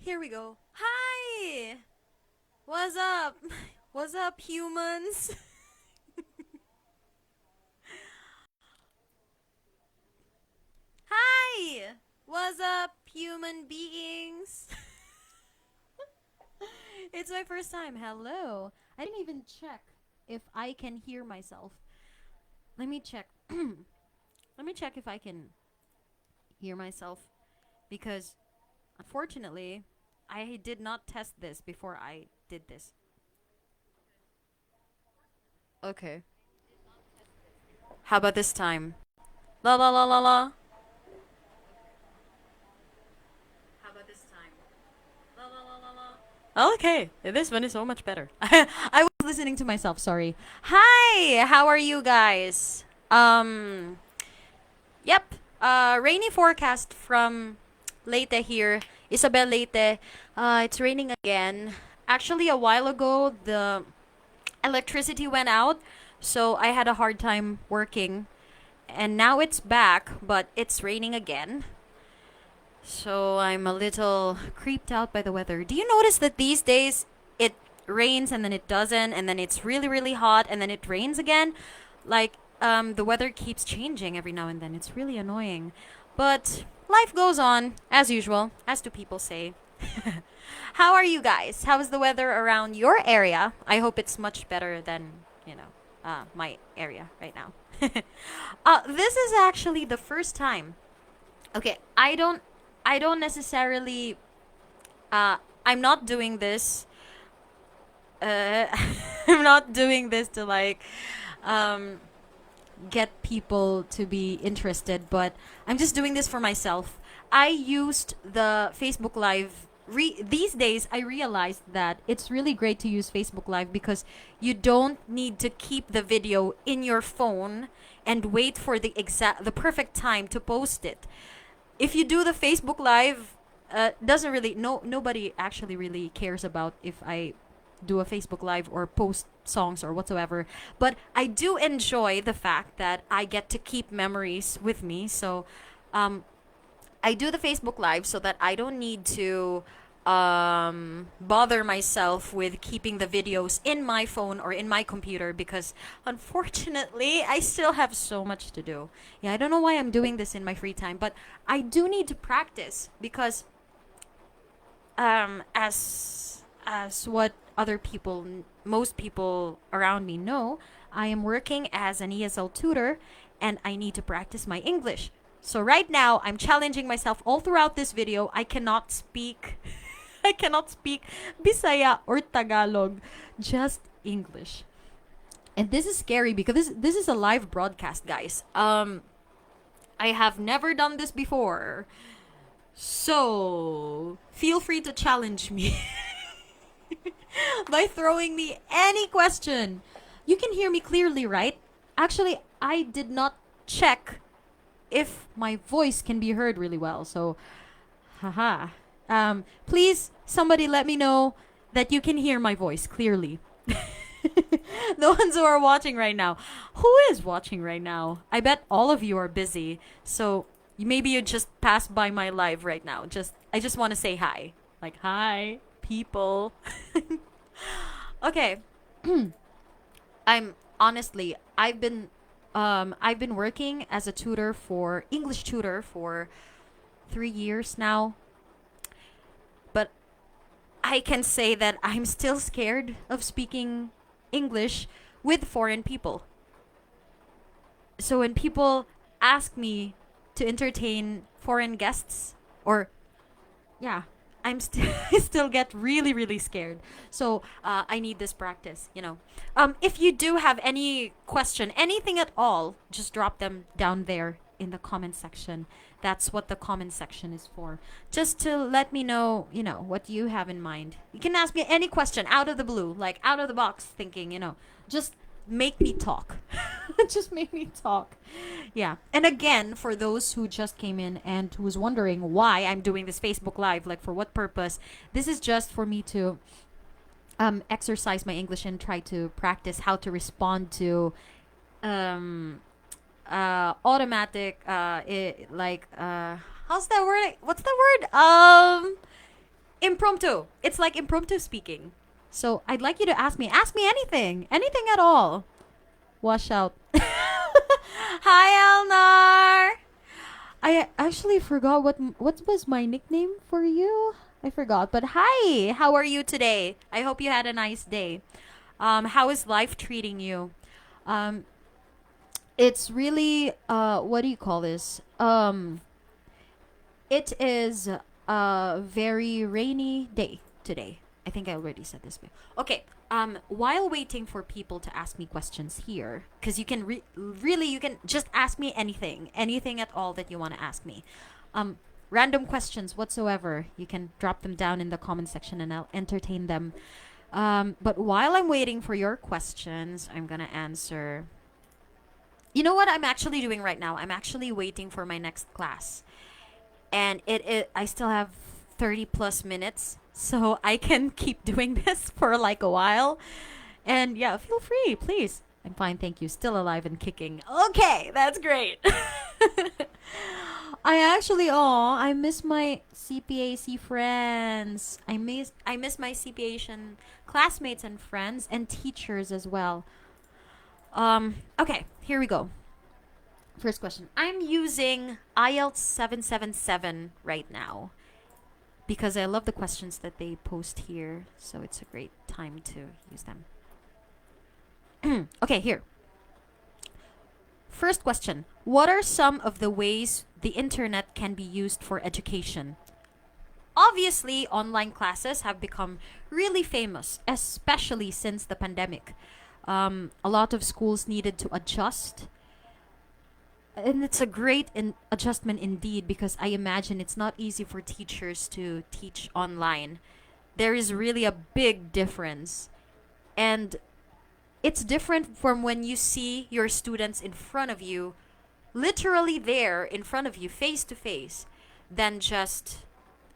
Here we go. Hi! What's up? What's up, humans? Hi! What's up, human beings? It's my first time. Hello. I didn't even check if I can hear myself. Let me check. Let me check if I can hear myself because unfortunately, I did not test this before I did this. Okay. How about this time? La la la la la. How about this time? La la la la la. Okay, this one is so much better. I was listening to myself, sorry. Hi, how are you guys? Yep. Rainy forecast from Leyte here. Isabel Leyte. It's raining again. Actually, a while ago, the electricity went out, so I had a hard time working. And now it's back, but it's raining again. So I'm a little creeped out by the weather. Do you notice that these days it rains and then it doesn't, and then it's really, really hot and then it rains again? Like, the weather keeps changing every now and then. It's really annoying. But life goes on, as usual, as do people say. How are you guys? How is the weather around your area? I hope it's much better than, my area right now. This is actually the first time. Okay, I don't necessarily I'm not doing this uh I'm not doing this to like um get people to be interested, but I'm just doing this for myself. I used the Facebook Live. These days, I realized that it's really great to use Facebook Live because you don't need to keep the video in your phone and wait for the perfect time to post it. If you do the Facebook Live, doesn't really nobody actually really cares about if I do a Facebook Live or post songs or whatsoever. But I do enjoy the fact that I get to keep memories with me. So I do the Facebook Live so that I don't need to bother myself with keeping the videos in my phone or in my computer because unfortunately I still have so much to do. Yeah, I don't know why I'm doing this in my free time, but I do need to practice because as what other people, most people around me know, I am working as an ESL tutor and I need to practice my English. So right now, I'm challenging myself all throughout this video. I cannot speak I cannot speak Bisaya or Tagalog, just English. And this is scary because this is a live broadcast, guys. I have never done this before. So, feel free to challenge me by throwing me any question. You can hear me clearly, right? Actually, I did not check if my voice can be heard really well. So, haha. Please, somebody let me know that you can hear my voice clearly. The ones who are watching right now. Who is watching right now? I bet all of you are busy. So maybe you just passed by my live right now. I just want to say hi. Like hi, people. Okay. I'm honestly I've been working as a tutor for English tutor for 3 years now, but I can say that I'm still scared of speaking English with foreign people. So when people ask me to entertain foreign guests, or yeah, I'm still I still get really really scared. So I need this practice. If you do have any question, anything at all, just drop them down there in the comment section. That's what the comment section is for. Just to let me know, what you have in mind. You can ask me any question out of the blue, like out of the box thinking, just make me talk. Just make me talk. Yeah. And again, for those who just came in and who was wondering why I'm doing this Facebook Live, like for what purpose, this is just for me to exercise my English and try to practice how to respond to um, automatic, how's that word? What's the word? impromptu. It's like impromptu speaking. So I'd like you to ask me anything, anything at all. Wash out. Hi, Elnar. I actually forgot what was my nickname for you. I forgot. But hi, how are you today? I hope you had a nice day. How is life treating you? Um, it's really what do you call this? It is a very rainy day today. I think I already said this. Okay. While waiting for people to ask me questions here, because you can really you can just ask me anything, anything at all that you want to ask me. Random questions whatsoever. You can drop them down in the comment section, and I'll entertain them. But while I'm waiting for your questions, I'm gonna answer. You know what I'm actually doing right now? I'm actually waiting for my next class, and it I still have 30 plus minutes, so I can keep doing this for like a while. And yeah, feel free, please. I'm fine, thank you. Still alive and kicking. Okay, that's great. I actually, I miss my CPAC friends. I miss my CPAcian classmates and friends and teachers as well. Okay, here we go. First question. I'm using IELTS 777 right now because I love the questions that they post here, so it's a great time to use them. Okay, here. First question. What are some of the ways the internet can be used for education? Obviously, online classes have become really famous, especially since the pandemic. A lot of schools needed to adjust, and it's a great adjustment indeed, because I imagine it's not easy for teachers to teach online. There is really a big difference, and it's different from when you see your students in front of you, literally there in front of you, face to face, than just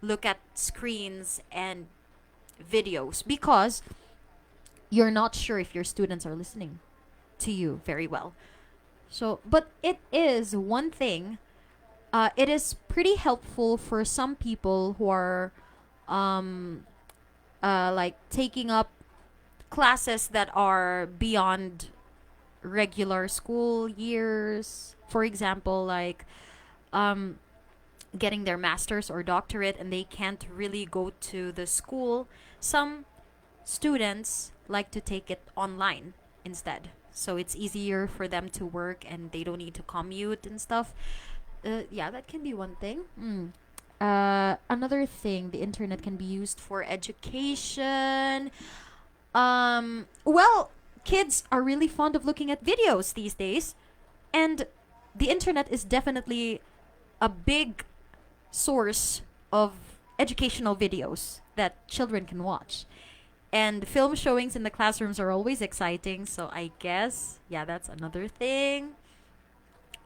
look at screens and videos, because you're not sure if your students are listening to you very well. So, but it is one thing. It is pretty helpful for some people who are, um, like taking up classes that are beyond regular school years. For example, like, um, getting their master's or doctorate, and they can't really go to the school. Some students like to take it online instead, so it's easier for them to work and they don't need to commute and stuff. Yeah, that can be one thing. Another thing, the internet can be used for education. Well, kids are really fond of looking at videos these days, and the internet is definitely a big source of educational videos that children can watch. And film showings in the classrooms are always exciting, so I guess, yeah, that's another thing.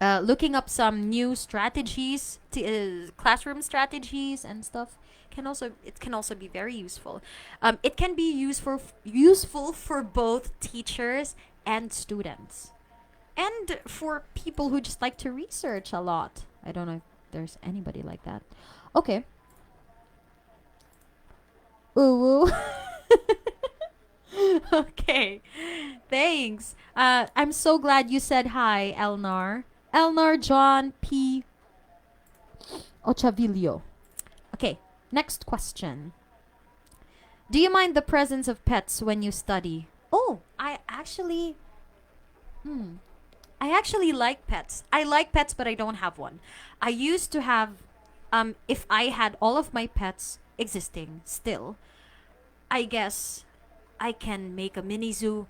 Looking up some new strategies, to, classroom strategies and stuff, can also be very useful. It can be useful for both teachers and students, and for people who just like to research a lot. I don't know if there's anybody like that. Okay. Ooh. Okay. Thanks. I'm so glad you said hi, Elnar. Elnar John P. Ochavillo. Okay, next question. Do you mind the presence of pets when you study? Oh, I actually like pets. I like pets, but I don't have one. I used to have, if I had all of my pets existing still, I guess I can make a mini zoo,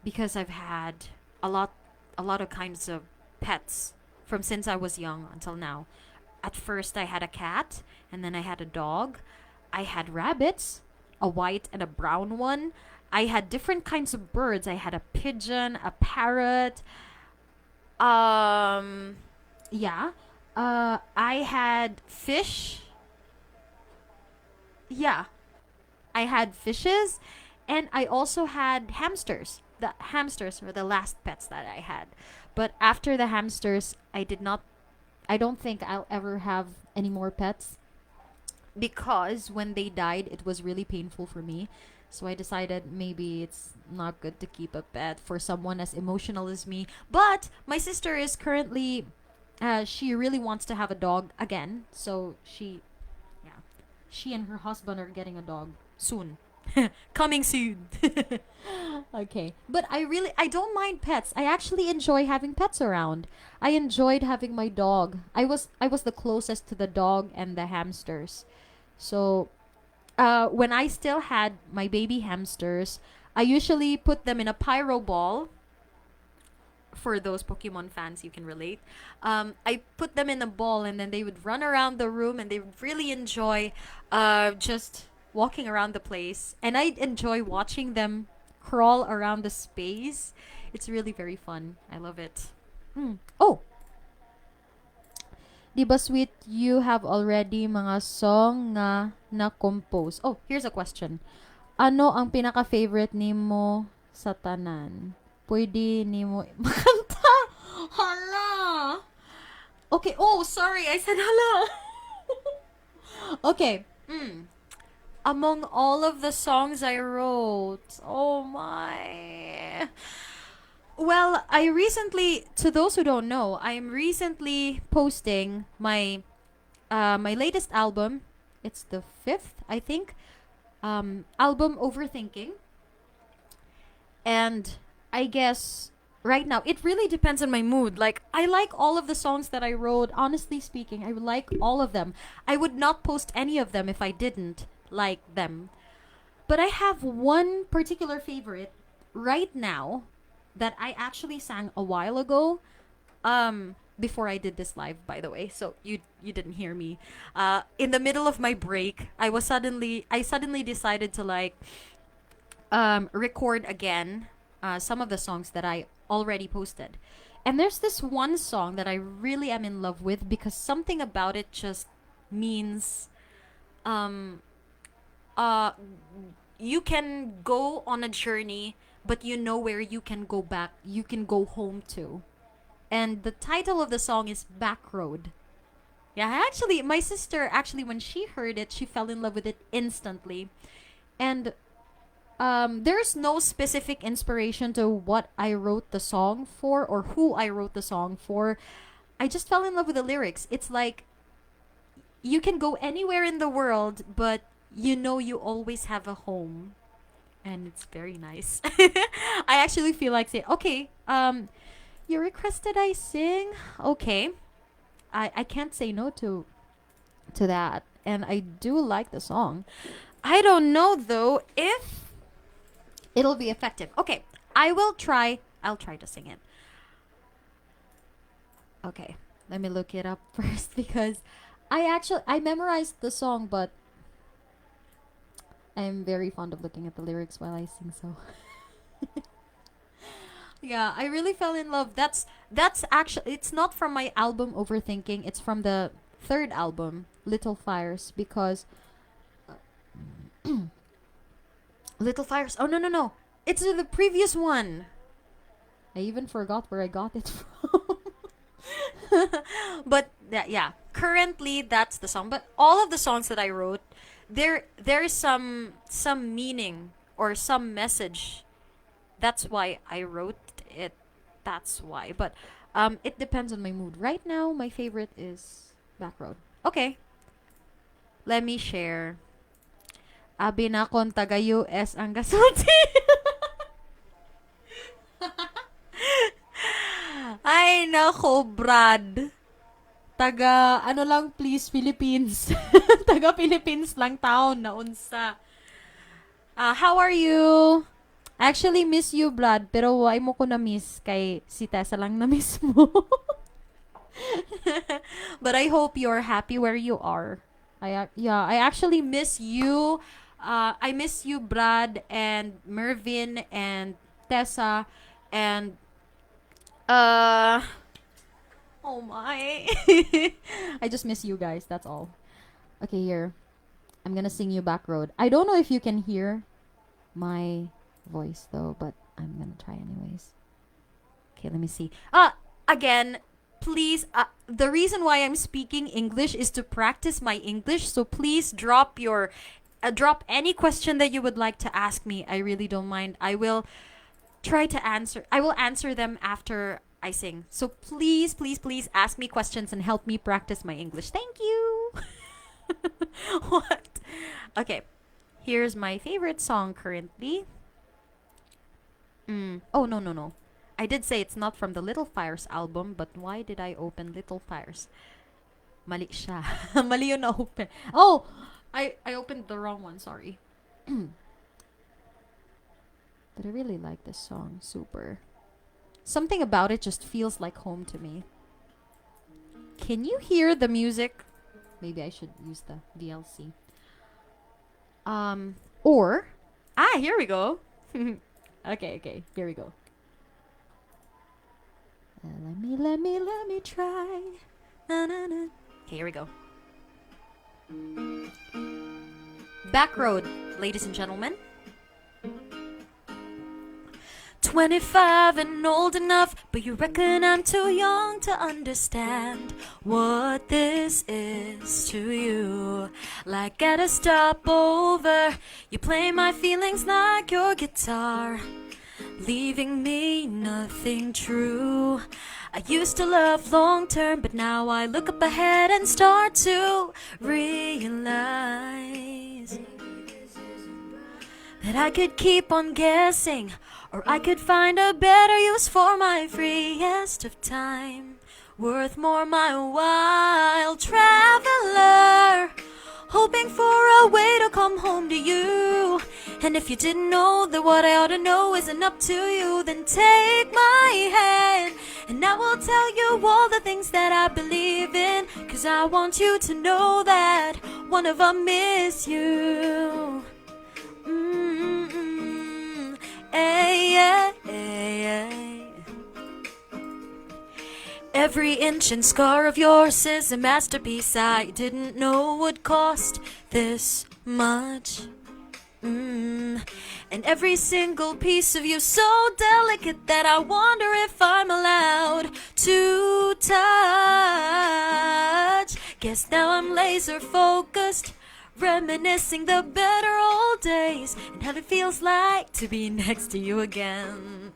because I've had a lot, a lot of kinds of pets from since I was young until now. At first, I had a cat, and then I had a dog. I had rabbits, a white and a brown one. I had different kinds of birds. I had a pigeon, a parrot. Yeah. I had fish. Yeah, I had fishes, and I also had hamsters. The hamsters were the last pets that I had. But after the hamsters, I don't think I'll ever have any more pets. because when they died, it was really painful for me. So I decided maybe it's not good to keep a pet for someone as emotional as me. But my sister is currently, she really wants to have a dog again. So yeah, she and her husband are getting a dog soon. Coming soon. Okay. But I don't mind pets. I actually enjoy having pets around. I enjoyed having my dog. I was the closest to the dog and the hamsters. So, when I still had my baby hamsters, I usually put them in a pyro ball. For those Pokemon fans, you can relate. I put them in a ball, and then they would run around the room, and they would really enjoy just walking around the place. And I enjoy watching them crawl around the space. It's really very fun. I love it. Oh, di ba sweet you have already mga song nga na-compose? Oh, here's a question. Ano ang pinaka-favorite nimo sa tanan? Pwede nimo makanta. Hala. Okay. Oh, sorry. I said hala. Okay. Among all of the songs I wrote, oh my. Well, to those who don't know, I'm recently posting my latest album. It's the fifth, I think, album Overthinking. And I guess right now it really depends on my mood. Like, I like all of the songs that I wrote. Honestly speaking, I like all of them. I would not post any of them if I didn't like them. But I have one particular favorite right now that I actually sang a while ago. Before I did this live, by the way, so you didn't hear me. In the middle of my break, I suddenly decided to like record again some of the songs that I already posted. And there's this one song that I really am in love with because something about it just means um, uh, you can go on a journey, but you know where you can go back, you can go home to. And the title of the song is Back Road. Yeah, actually, my sister, actually, when she heard it, she fell in love with it instantly. And there's no specific inspiration to what I wrote the song for or who I wrote the song for. I just fell in love with the lyrics. It's like you can go anywhere in the world, but you know you always have a home. And it's very nice. I actually feel like saying, okay, you requested I sing? Okay. I can't say no to that. And I do like the song. I don't know though if it'll be effective. Okay, I'll try to sing it. Okay, let me look it up first because I memorized the song, but I'm very fond of looking at the lyrics while I sing. So yeah, I really fell in love. That's actually, it's not from my album Overthinking. It's from the third album Little Fires because Little Fires. Oh, no, no, no. It's the previous one. I even forgot where I got it from. But yeah, currently that's the song. But all of the songs that I wrote, there's some meaning or some message. That's why I wrote it. That's why. But it depends on my mood. Right now, my favorite is Back Road. Okay, let me share. Abi na kon taga US ang gasulti. Ay, nako, Brad. Taga, ano lang, please, Philippines. Taga Philippines lang taon na unsa. How are you? I actually miss you, Brad, pero why mo ko na-miss kay si Tessa lang na-miss mo. But I hope you're happy where you are. I actually miss you. I miss you, Brad and Mervin and Tessa and uh oh my. I just miss you guys, that's all. Okay, here. I'm gonna sing you Back Road. I don't know if you can hear my voice though, but I'm gonna try anyways. Okay, let me see. Again, please, the reason why I'm speaking English is to practice my English. So please drop any question that you would like to ask me. I really don't mind. I will answer them after I sing. So please, please, please ask me questions and help me practice my English. Thank you. What? Okay. Here's my favorite song currently. Oh, no, no, no. I did say it's not from the Little Fires album, but why did I open Little Fires? Mali siya. Mali yun na open. Oh! I opened the wrong one, sorry. But I really like this song. Super. Something about it just feels like home to me. Can you hear the music? Maybe I should use the VLC. Or... here we go. Okay, here we go. Let me try. Na, na, na. Okay, here we go. Back Road, ladies and gentlemen. 25 and old enough, but you reckon I'm too young to understand what this is to you. Like at a stopover, you play my feelings like your guitar, leaving me nothing true. I used to love long term, but now I look up ahead and start to realize that I could keep on guessing, or I could find a better use for my freest of time. Worth more my while, traveler, hoping for a way to come home to you. And if you didn't know that what I ought to know isn't up to you, then take my hand and I will tell you all the things that I believe in, 'cause I want you to know that one of them is you. Ay, ay, ay, ay. Every inch and scar of yours is a masterpiece I didn't know would cost this much. And every single piece of you so delicate that I wonder if I'm allowed to touch. Guess now I'm laser focused, reminiscing the better old days and how it feels like to be next to you again.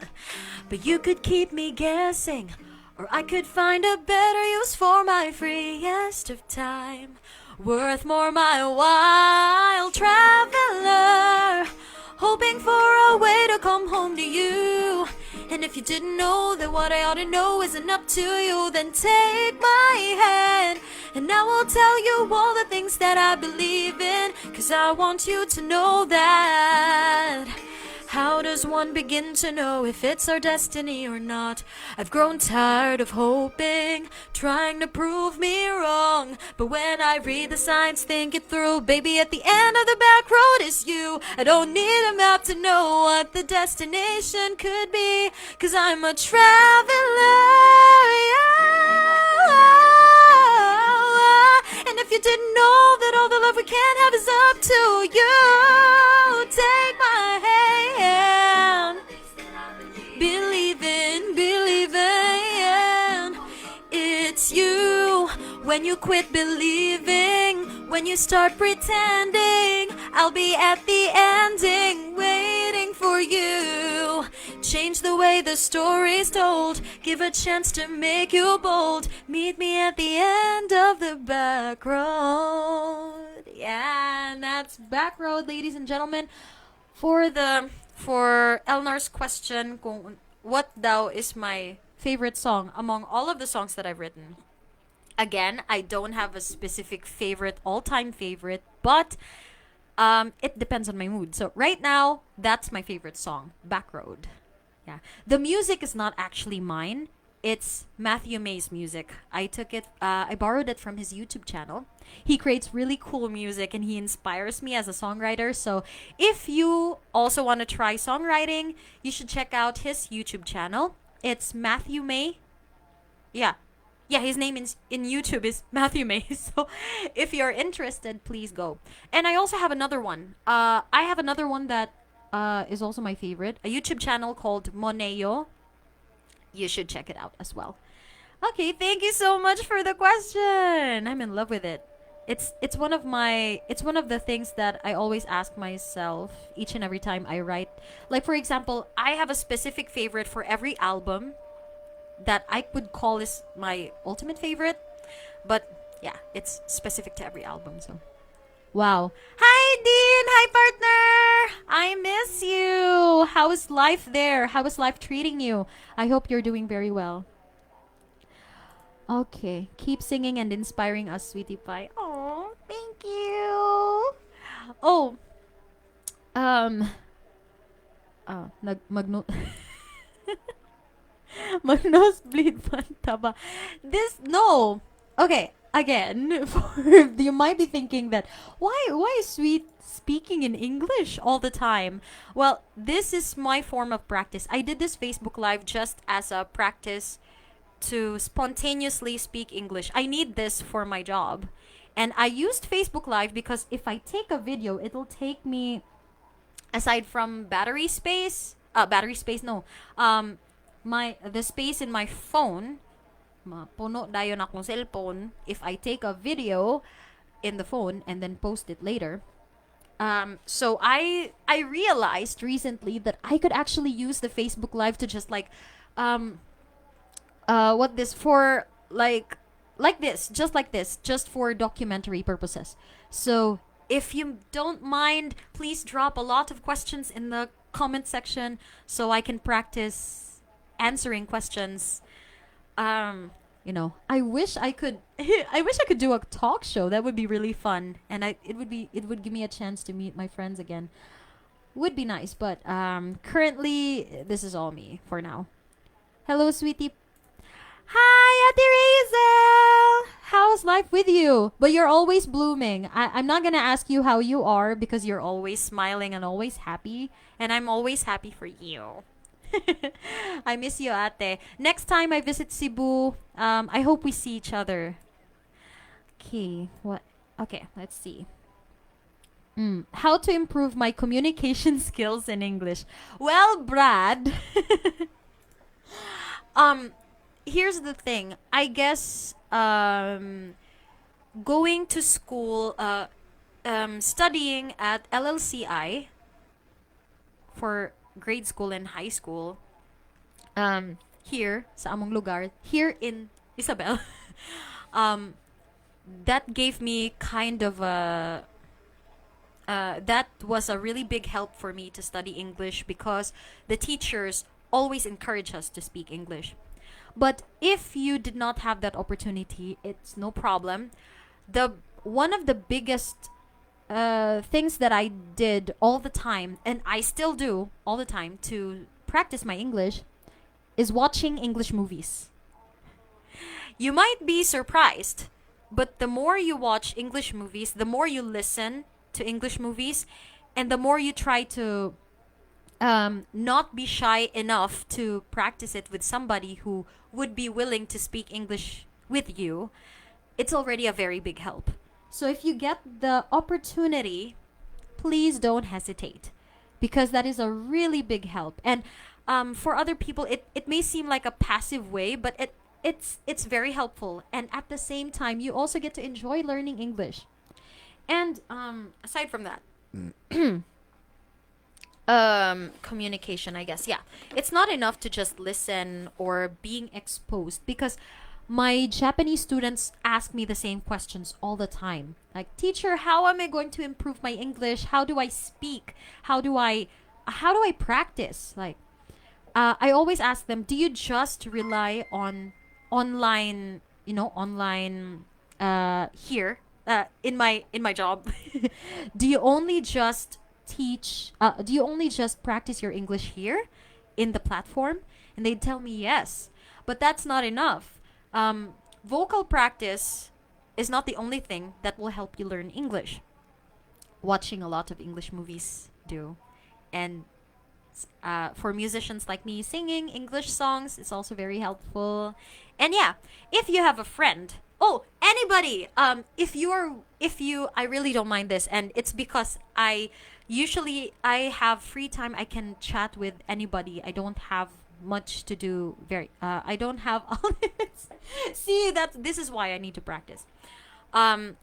But you could keep me guessing, or I could find a better use for my freest of time. Worth more my while, traveler, hoping for a way to come home to you. And if you didn't know that what I ought to know isn't up to you, then take my hand and I will tell you all the things that I believe in, 'cause I want you to know that. How does one begin to know if it's our destiny or not? I've grown tired of hoping, trying to prove me wrong. But when I read the signs, think it through, baby, at the end of the back road is you. I don't need a map to know what the destination could be, 'cause I'm a traveler, yeah. And if you didn't know that all the love we can have is up to you, take my hand. Believe in, it's you. When you quit believing, when you start pretending, I'll be at the ending, waiting for you. Change the way the story's told, give a chance to make you bold. Meet me at the end of the back road. Yeah, and that's Back Road, ladies and gentlemen. For Elnar's question, kung what daw is my favorite song among all of the songs that I've written. Again, I don't have a specific favorite, all-time favorite, but it depends on my mood. So right now, that's my favorite song, Back Road. Yeah. The music is not actually mine. It's Matthew May's music. I borrowed it from his YouTube channel. He creates really cool music and he inspires me as a songwriter. So if you also want to try songwriting, you should check out his YouTube channel. It's Matthew May. Yeah, his name in YouTube is Matthew May. So if you're interested, please go. And I also have another one. I have another one that is also my favorite. A YouTube channel called Moneo. You should check it out as well. Okay, thank you so much for the question. I'm in love with it. It's one of the things that I always ask myself each and every time I write. Like for example, I have a specific favorite for every album that I would call is my ultimate favorite, but yeah, it's specific to every album. So wow. Hi, Dean. Hi, partner. I miss you. How is life there? How is life treating you? I hope you're doing very well. Okay. Keep singing and inspiring us, sweetie pie. Oh, thank you. Oh, um, magno mag-nosebleed panta ba? This, no. Okay, again, you might be thinking that why is Sweet speaking in English all the time? Well, this is my form of practice. I did this Facebook Live just as a practice to spontaneously speak English. I need this for my job. And I used Facebook Live because if I take a video, it'll take me, aside from battery space, no, my the space in my phone, mapuno dayon akong cellphone. If I take a video in the phone and then post it later, so I realized recently that I could actually use the Facebook Live to just like, um, what this for, like this, just like this, just for documentary purposes. So if you don't mind, please drop a lot of questions in the comment section so I can practice answering questions. I wish I could I wish I could do a talk show. That would be really fun, and it would give me a chance to meet my friends again. Would be nice, but currently this is all me for now. Hello, sweetie. Hi, Ate Razel! How's life with you? But you're always blooming. I'm not gonna ask you how you are because you're always smiling and always happy. And I'm always happy for you. I miss you, Ate. Next time I visit Cebu, I hope we see each other. Okay, what? Okay, let's see. How to improve my communication skills in English? Well, Brad, um, here's the thing. I guess going to school, studying at LLCI for grade school and high school, here sa among lugar, here in Isabel, um, that gave me kind of a that was a really big help for me to study English because the teachers always encourage us to speak English. But if you did not have that opportunity, it's no problem. The one of the biggest things that I did all the time, and I still do all the time to practice my English, is watching English movies. You might be surprised, but the more you watch English movies, the more you listen to English movies, and the more you try to not be shy enough to practice it with somebody who would be willing to speak English with you, it's already a very big help. So if you get the opportunity, please don't hesitate because that is a really big help. And for other people, it may seem like a passive way, but it's very helpful. And at the same time, you also get to enjoy learning English. And aside from that, communication, I guess, yeah, it's not enough to just listen or being exposed because my Japanese students ask me the same questions all the time. Like, teacher, how am I going to improve my English? How do I speak? How do I practice? Like, I always ask them, do you just rely on online, online here in my job? Do you only just do you only just practice your English here in the platform? And they'd tell me yes. But that's not enough. Vocal practice is not the only thing that will help you learn English. Watching a lot of English movies do. And for musicians like me, singing English songs is also very helpful. And yeah, if you have a friend, oh, anybody, I really don't mind this, and it's because I have free time. I can chat with anybody. I don't have much to do. I don't have. See, this is why I need to practice. Um,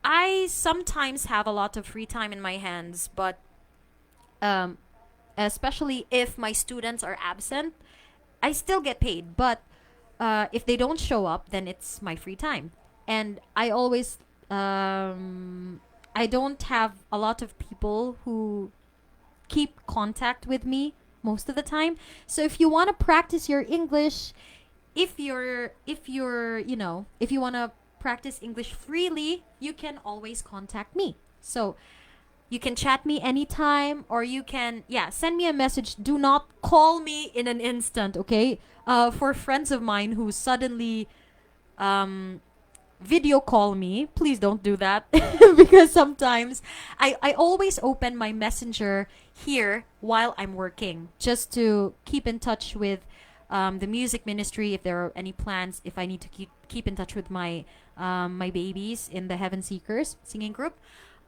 I sometimes have a lot of free time in my hands, but um, especially if my students are absent, I still get paid. But if they don't show up, then it's my free time. And I don't have a lot of people who keep contact with me most of the time. So if you want to practice your English, if you want to practice English freely, you can always contact me. So you can chat me anytime, or you can, yeah, send me a message. Do not call me in an instant, okay? For friends of mine who suddenly um, video call me, please don't do that. Because sometimes I always open my messenger here while I'm working, just to keep in touch with the music ministry, if there are any plans, if I need to keep in touch with my babies in the Heaven Seekers singing group.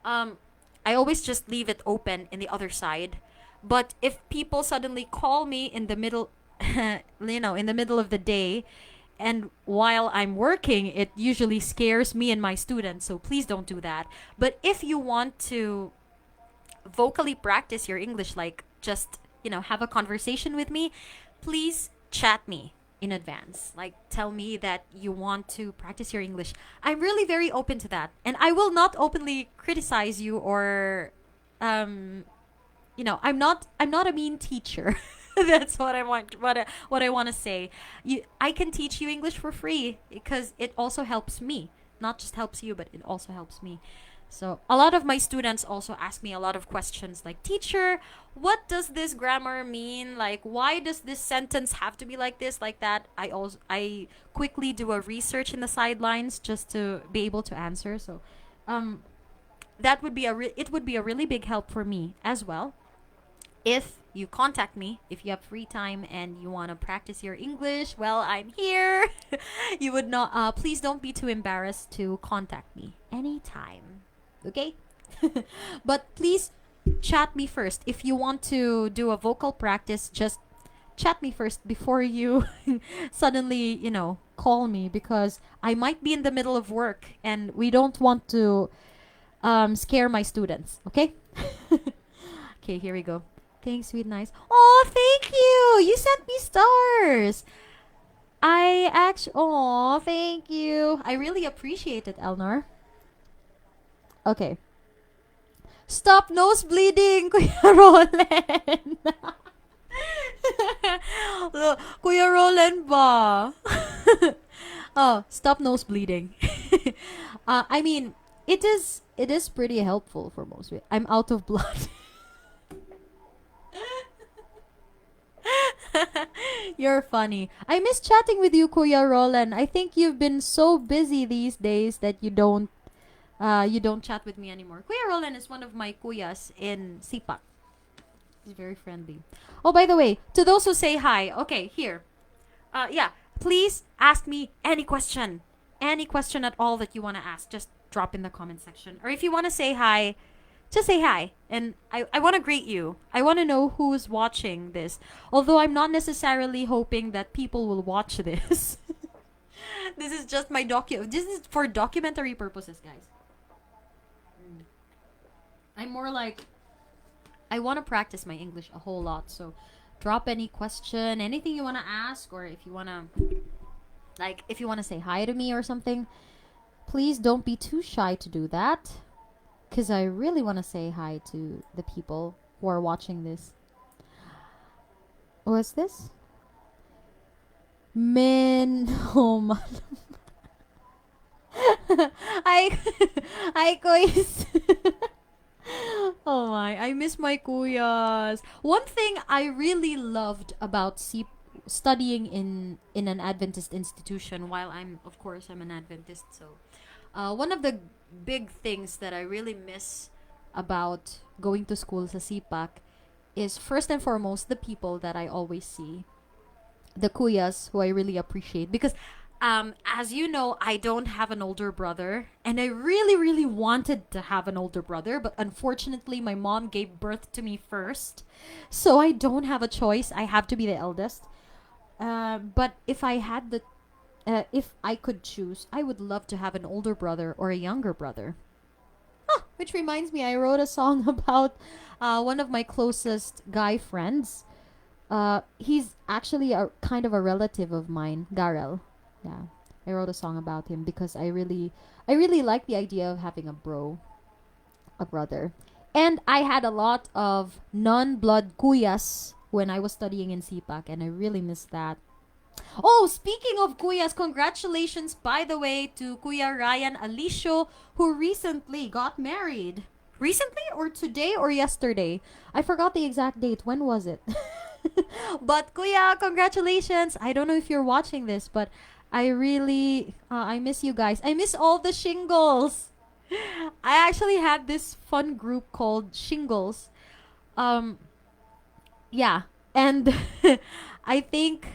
um, I always just leave it open in the other side. But if people suddenly call me in the middle, in the middle of the day, and while I'm working, it usually scares me and my students. So please don't do that. But if you want to vocally practice your English, like just, have a conversation with me, please chat me in advance. Like, tell me that you want to practice your English. I'm really very open to that. And I will not openly criticize you, or I'm not a mean teacher. That's what I want. What I want to say. I can teach you English for free because it also helps me. Not just helps you, but it also helps me. So a lot of my students also ask me a lot of questions, like, teacher, what does this grammar mean? Like, why does this sentence have to be like this, like that? I quickly do a research in the sidelines just to be able to answer. So um, that would be it would be a really big help for me as well if you contact me, if you have free time and you want to practice your English. Well, I'm here. You would not, please don't be too embarrassed to contact me anytime. Okay? But please chat me first. If you want to do a vocal practice, just chat me first before you suddenly, call me, because I might be in the middle of work and we don't want to scare my students. Okay? Okay, here we go. Thanks, sweet, nice. Oh, thank you. You sent me stars. Oh, thank you. I really appreciate it, Elnor. Okay. Stop nose bleeding, Kuya Roland. Look, Kuya Roland ba? Oh, stop nose bleeding. I mean, it is pretty helpful for most of it. I'm out of blood. You're funny. I miss chatting with you, Kuya Roland. I think you've been so busy these days that you don't chat with me anymore. Kuya Roland is one of my kuyas in Sipak. He's very friendly. Oh, by the way, to those who say hi, okay, here. Yeah, please ask me any question. Any question at all that you want to ask, just drop in the comment section. Or if you want to say hi, just say hi. And I want to greet you. I want to know who's watching this. Although I'm not necessarily hoping that people will watch this. This is just this is for documentary purposes, guys. I'm more like, I want to practice my English a whole lot. So drop any question, anything you want to ask, or if you want to, if you want to say hi to me or something, please don't be too shy to do that, because I really want to say hi to the people who are watching this. What's this? Men. Oh my. I I guys. Oh my, I miss my kuyas. One thing I really loved about studying in an Adventist institution, while I'm an Adventist, so one of the big things that I really miss about going to school sa CPAC is, first and foremost, the people that I always see, the kuyas who I really appreciate, because as you know, I don't have an older brother, and I really, really wanted to have an older brother, but unfortunately, my mom gave birth to me first, so I don't have a choice. I have to be the eldest. But if I could choose, I would love to have an older brother or a younger brother. Which reminds me, I wrote a song about one of my closest guy friends. He's actually a kind of a relative of mine, Darrell. Yeah, I wrote a song about him because I really like the idea of having a brother. And I had a lot of non-blood kuyas when I was studying in CPAC, and I really miss that. Oh, speaking of kuyas, congratulations, by the way, to Kuya Ryan Alicio, who recently got married. Recently or today or yesterday? I forgot the exact date. When was it? But Kuya, congratulations. I don't know if you're watching this, but I miss you guys. I miss all the shingles. I actually had this fun group called Shingles. Um, yeah, and I think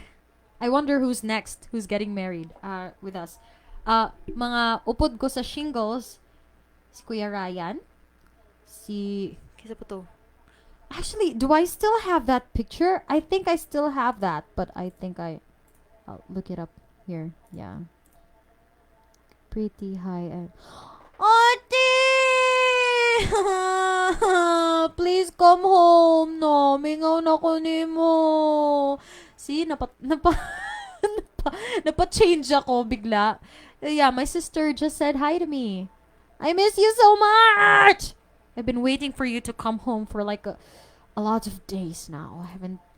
I wonder who's next, who's getting married with us. Mga upod ko sa Shingles, si Kuya Ryan, si kisa pa to. Actually, do I still have that picture? I think I still have that, but I'll look it up here. Yeah. Pretty high end. Ate! Please come home, no. Mingaw na ko nimo. See, napa-change ako bigla. Yeah, my sister just said hi to me. I miss you so much. I've been waiting for you to come home for like a lot of days now.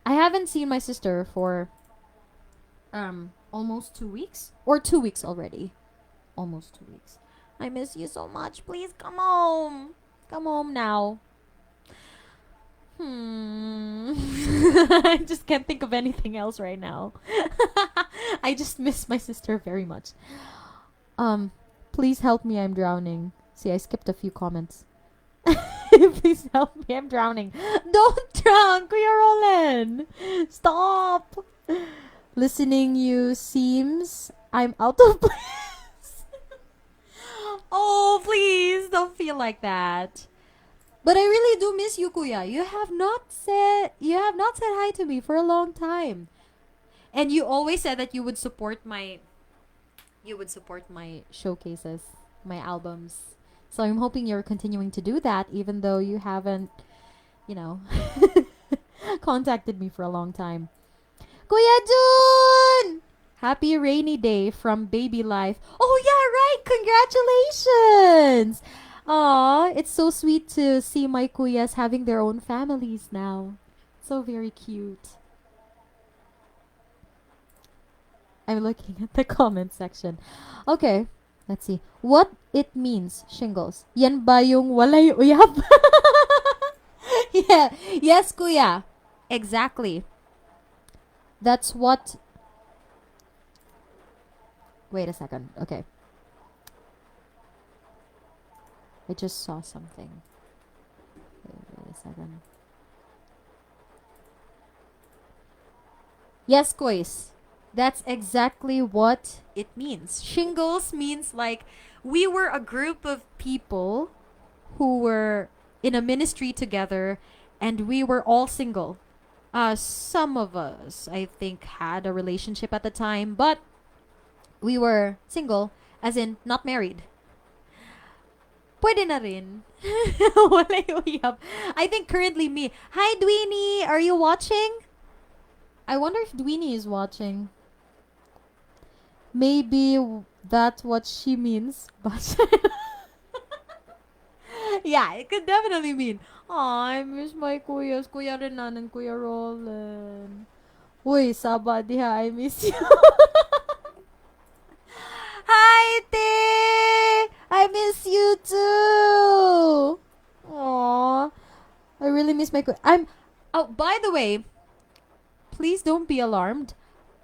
I haven't seen my sister for almost 2 weeks or 2 weeks already. Almost 2 weeks. I miss you so much. Please come home. Come home now. I just can't think of anything else right now. I just miss my sister very much. Please help me. I'm drowning. See, I skipped a few comments. Please help me. I'm drowning. Don't drown, Kuya Roland. Stop. Listening you seems I'm out of place. Oh, please don't feel like that. But I really do miss you, Kuya. You have not said hi to me for a long time. And you always said that you would support my showcases, my albums. So I'm hoping you're continuing to do that even though you haven't, you know, contacted me for a long time. Kuya Jun! Happy rainy day from Baby Life. Oh yeah, right. Congratulations. Aw, it's so sweet to see my kuyas having their own families now. So very cute. I'm looking at the comment section. Okay, let's see. What it means, shingles. Yan ba yung walay uyab? Yeah. Yes, kuya. Exactly. That's what... Wait a second. Okay. I just saw something. Wait a second. Yes, Kois. That's exactly what it means. Shingles means like we were a group of people who were in a ministry together and we were all single. Some of us, I think, had a relationship at the time, but we were single, as in not married. Pwede na rin. Walay uyab. I think currently me. Hi, Dweenie! Are you watching? I wonder if Dweenie is watching. Maybe that's what she means, but yeah, it could definitely mean. Aw, I miss my kuyas, Kuya Renan and Kuya Roland. Uy, Saba diha, I miss you. Hi, Te! I miss you too. Aw, I really miss my I'm. Oh, by the way, please don't be alarmed.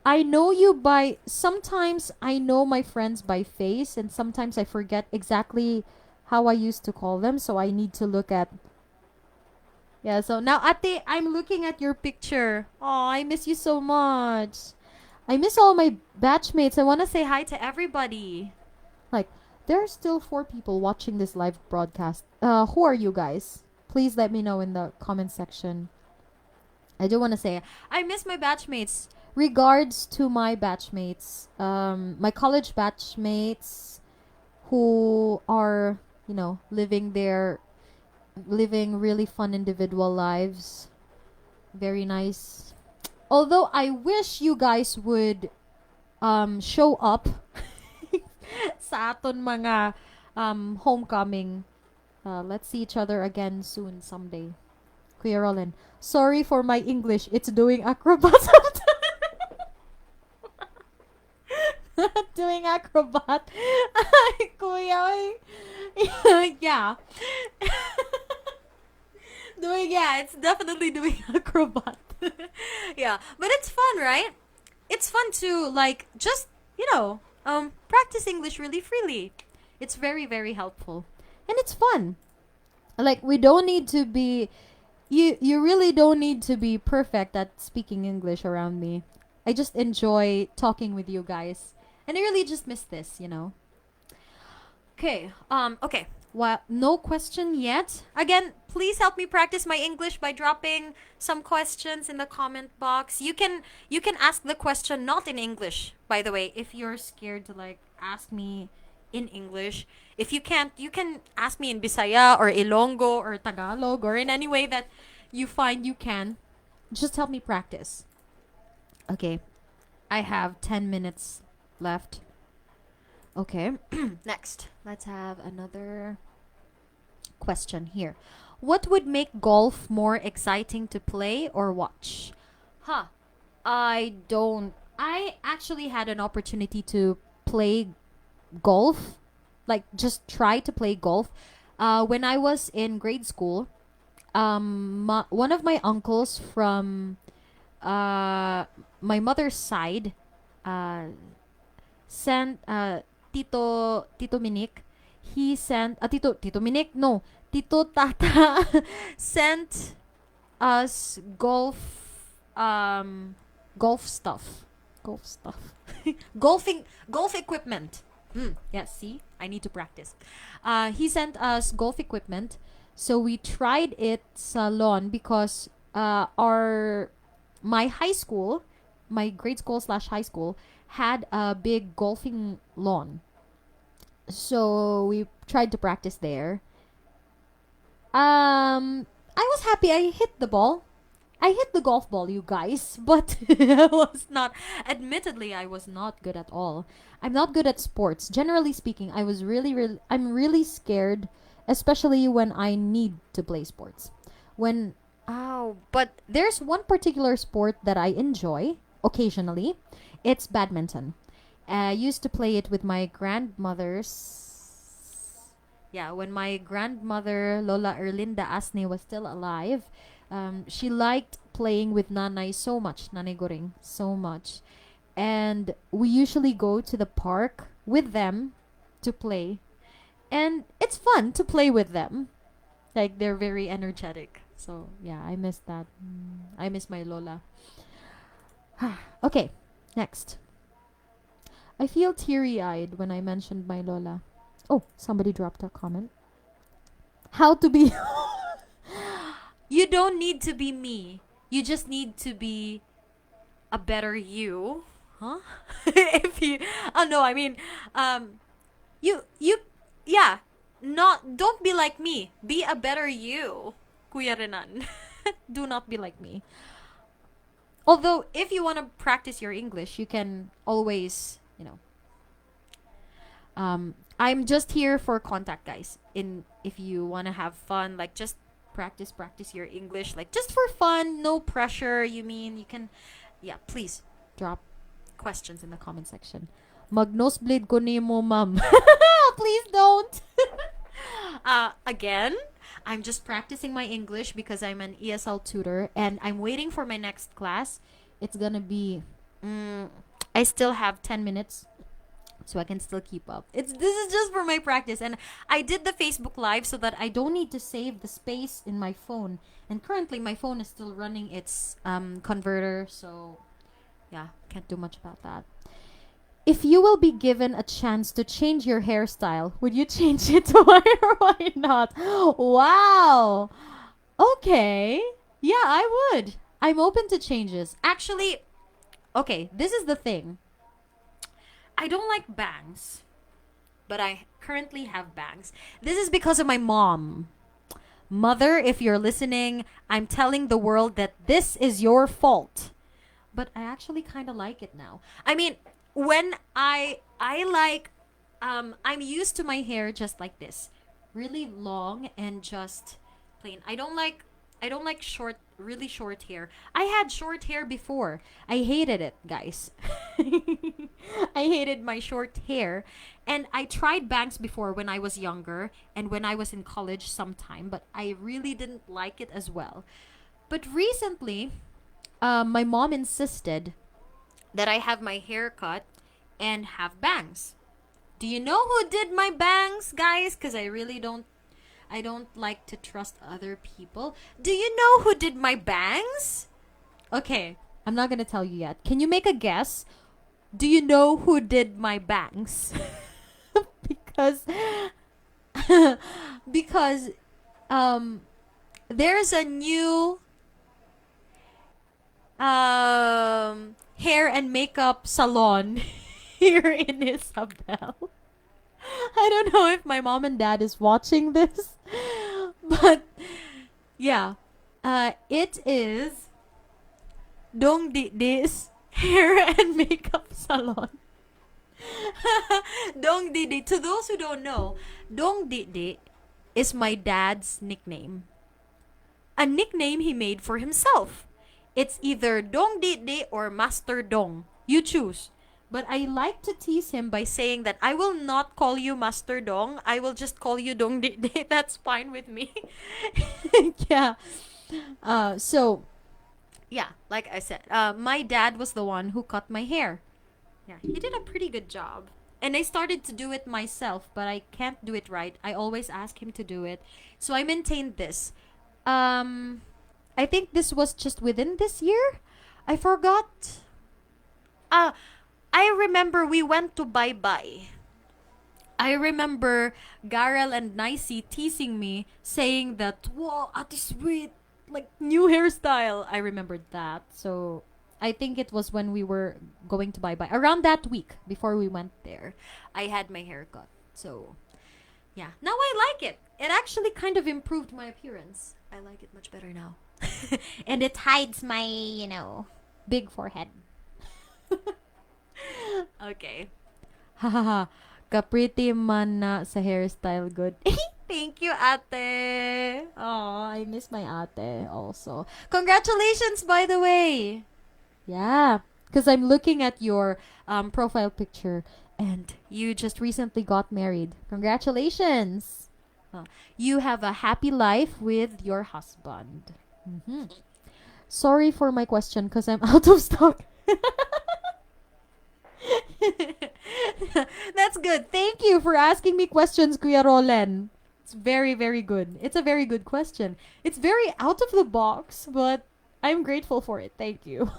I know you by sometimes I know my friends by face and sometimes I forget exactly how I used to call them, so I need to look at. Yeah, so now Ate, I'm looking at your picture. Oh, I miss you so much. I miss all my batchmates. I want to say hi to everybody. Like, there are still 4 people watching this live broadcast. Who are you guys? Please let me know in the comment section. I do want to say I miss my batchmates. Regards to my batchmates, my college batchmates who are, living really fun individual lives. Very nice. Although I wish you guys would show up sa aton mga homecoming. Let's see each other again soon someday. Kuya Roland, sorry for my English. It's doing acrobat. Doing acrobat. Ay, Kuya. Yeah. It's definitely doing acrobat. Yeah, but it's fun, right? It's fun to like just, practice English really freely. It's very, very helpful. And it's fun. Like we don't need to be you really don't need to be perfect at speaking English around me. I just enjoy talking with you guys. And I really just miss this. Okay. Well, no question yet. Again, please help me practice my English by dropping some questions in the comment box. You can ask the question not in English, by the way, if you're scared to like ask me in English. If you can't, you can ask me in Bisaya or Ilonggo or Tagalog or in any way that you find you can. Just help me practice. Okay. I have 10 minutes left. Okay. Next, let's have another question here. What would make golf more exciting to play or watch? Huh. I actually had an opportunity to play golf, like just try to play golf. When I was in grade school, one of my uncles from my mother's side uh, sent Tito Minik. He sent Tito Minik, no, Tito Tata sent us golf stuff. Golf stuff. Golf equipment. Yes, see? I need to practice. He sent us golf equipment. So we tried it sa lawn because our my high school, my grade school slash high school, had a big golfing lawn. So we tried to practice there. I was happy. I hit the ball. I hit the golf ball, you guys, but I was not. Admittedly, I was not good at all. I'm not good at sports. Generally speaking, I'm really scared, especially when I need to play sports. When but there's one particular sport that I enjoy occasionally. It's badminton. I used to play it with my grandmothers. Yeah, when my grandmother Lola Erlinda Asne was still alive, she liked playing with Nanay so much, Nanay Goring so much, and we usually go to the park with them to play, and it's fun to play with them. Like they're very energetic. So yeah, I miss that. I miss my Lola. Okay, next. I feel teary-eyed when I mentioned my Lola. Oh, somebody dropped a comment. How to be You don't need to be me. You just need to be a better you. Huh? If you Oh no, I mean you yeah, not don't be like me. Be a better you. Kuya Renan. Do not be like me. Although if you want to practice your English, you can always. I'm just here for contact, guys. In If you want to have fun, like just practice your English, like just for fun, no pressure. You mean you can, yeah. Please drop questions in the comment section. Mag nosebleed ko nimo, ma'am. Please don't. Again, I'm just practicing my English because I'm an ESL tutor and I'm waiting for my next class. It's gonna be. I still have 10 minutes so I can still keep up. This is just for my practice, and I did the Facebook Live so that I don't need to save the space in my phone. And currently, my phone is still running its converter, so yeah, can't do much about that. If you will be given a chance to change your hairstyle, would you change it to why or why not? Wow. Okay. Yeah, I would. I'm open to changes. Actually, Okay, this is the thing. I don't like bangs, but I currently have bangs. This is because of my mom. Mother, if you're listening, I'm telling the world that this is your fault. But I actually kind of like it now. I mean, when I like I'm used to my hair just like this. Really long and just plain. I don't like short, really short hair. I had short hair before. I hated it, guys. I hated my short hair. And I tried bangs before when I was younger and when I was in college sometime, but I really didn't like it as well. But recently, my mom insisted that I have my hair cut and have bangs. Do you know who did my bangs, guys? Because I don't like to trust other people. Do you know who did my bangs? Okay, I'm not gonna tell you yet. Can you make a guess? Do you know who did my bangs? because because um there's a new hair and makeup salon here in Isabel. I don't know if my mom and dad is watching this, but yeah, it is Dong Di's hair and makeup salon. Dong Didi. To those who don't know, Dong Didi is my dad's nickname. A nickname he made for himself. It's either Dong Didi or Master Dong. You choose. But I like to tease him by saying that I will not call you Master Dong. I will just call you Dong Didi. That's fine with me. Yeah. So yeah, like I said, my dad was the one who cut my hair. Yeah, he did a pretty good job. And I started to do it myself, but I can't do it right. I always ask him to do it. So I maintained this. Um, I think this was just within this year. I forgot. Ah, I remember we went to Bye Bye. I remember Garel and Nicey teasing me, saying that, "Whoa, Ate Sweet, like new hairstyle." I remembered that. So I think it was when we were going to Bye Bye. Around that week before we went there, I had my hair cut. So yeah, now I like it. It actually kind of improved my appearance. I like it much better now. And it hides my, big forehead. Okay. Hahaha. Kapriti man na sa hairstyle good. Thank you, ate. Oh, I miss my ate also. Congratulations, by the way. Yeah, because I'm looking at your profile picture and you just recently got married. Congratulations. You have a happy life with your husband. Hmm. Sorry for my question because I'm out of stock. That's good. Thank you for asking me questions, Kuya Rolen. It's very, very good. It's a very good question. It's very out of the box, but I'm grateful for it. Thank you.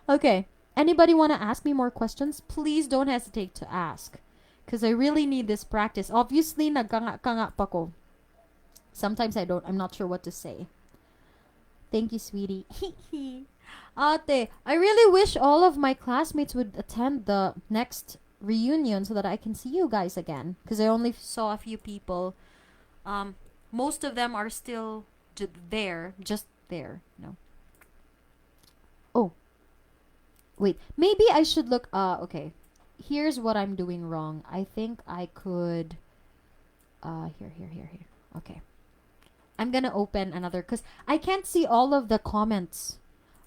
Okay. Anybody want to ask me more questions? Please don't hesitate to ask. Because I really need this practice. Obviously, nagkanga pa ko. Sometimes I'm not sure what to say. Thank you, sweetie. Ate, I really wish all of my classmates would attend the next reunion so that I can see you guys again. Because I only saw a few people. Most of them are still just there. No. Oh, wait. Maybe I should look. Okay. Here's what I'm doing wrong. I think I could. Here. Okay. I'm gonna open another because I can't see all of the comments.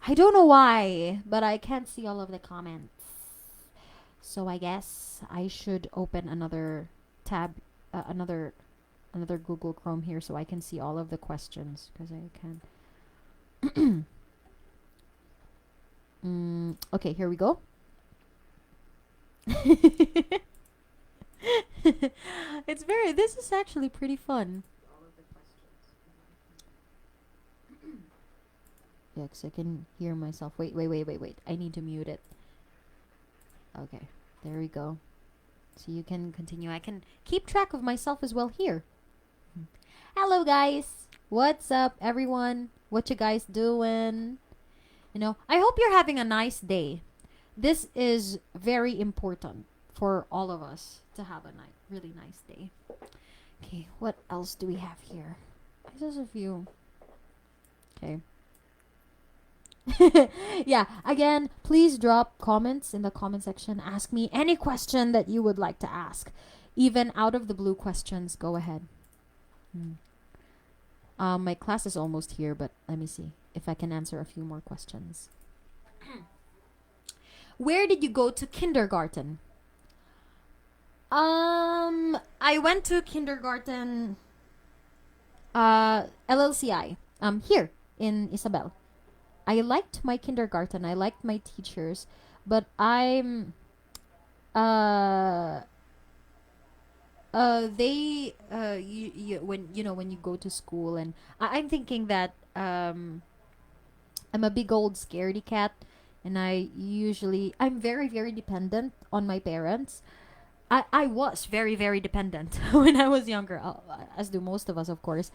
I don't know why, but I can't see all of the comments. So I guess I should open another tab, another Google Chrome here so I can see all of the questions because I can. Okay, here we go. This is actually pretty fun. Yeah, 'cause I can hear myself. Wait. I need to mute it. Okay, there we go. So you can continue. I can keep track of myself as well here. Hello, guys. What's up, everyone? What you guys doing? I hope you're having a nice day. This is very important for all of us to have a really nice day. Okay, what else do we have here? Just a few. Okay. Yeah, again, please drop comments in the comment section. Ask me any question that you would like to ask. Even out of the blue questions, go ahead. My class is almost here, but let me see if I can answer a few more questions. Where did you go to kindergarten? I went to kindergarten, LLCI, here in Isabel. I liked my kindergarten. I liked my teachers, but uh, when you go to school, and I'm thinking that I'm a big old scaredy cat, and I'm very very dependent on my parents. I was very very dependent when I was younger, as do most of us, of course.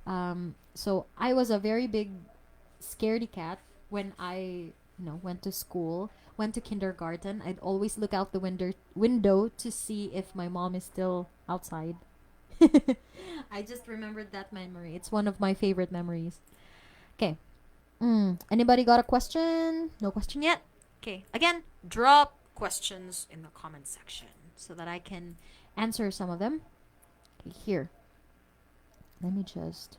So I was a very big scaredy cat when I went to school, went to kindergarten. I'd always look out the window to see if my mom is still outside. I just remembered that memory. It's one of my favorite memories. Okay. Anybody got a question? No question yet? Okay. Again, drop questions in the comment section so that I can answer some of them. Okay, here. Let me just...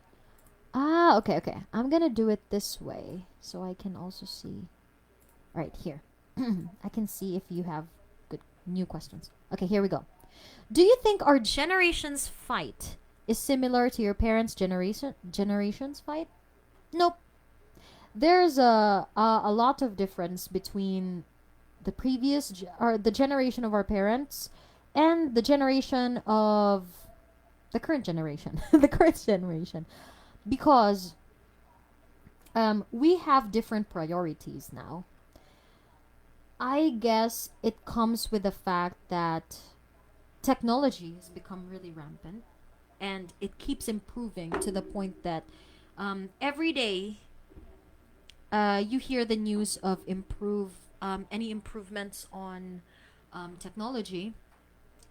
okay. I'm gonna do it this way so I can also see. Alright, here. I can see if you have good new questions. Okay, here we go. Do you think our generation's fight is similar to your parents' generation's fight? Nope. There's a lot of difference between the previous or the generation of our parents and the generation of the current generation, the current generation, because we have different priorities now. I guess it comes with the fact that technology has become really rampant, and it keeps improving to the point that every day you hear the news of any improvements on technology,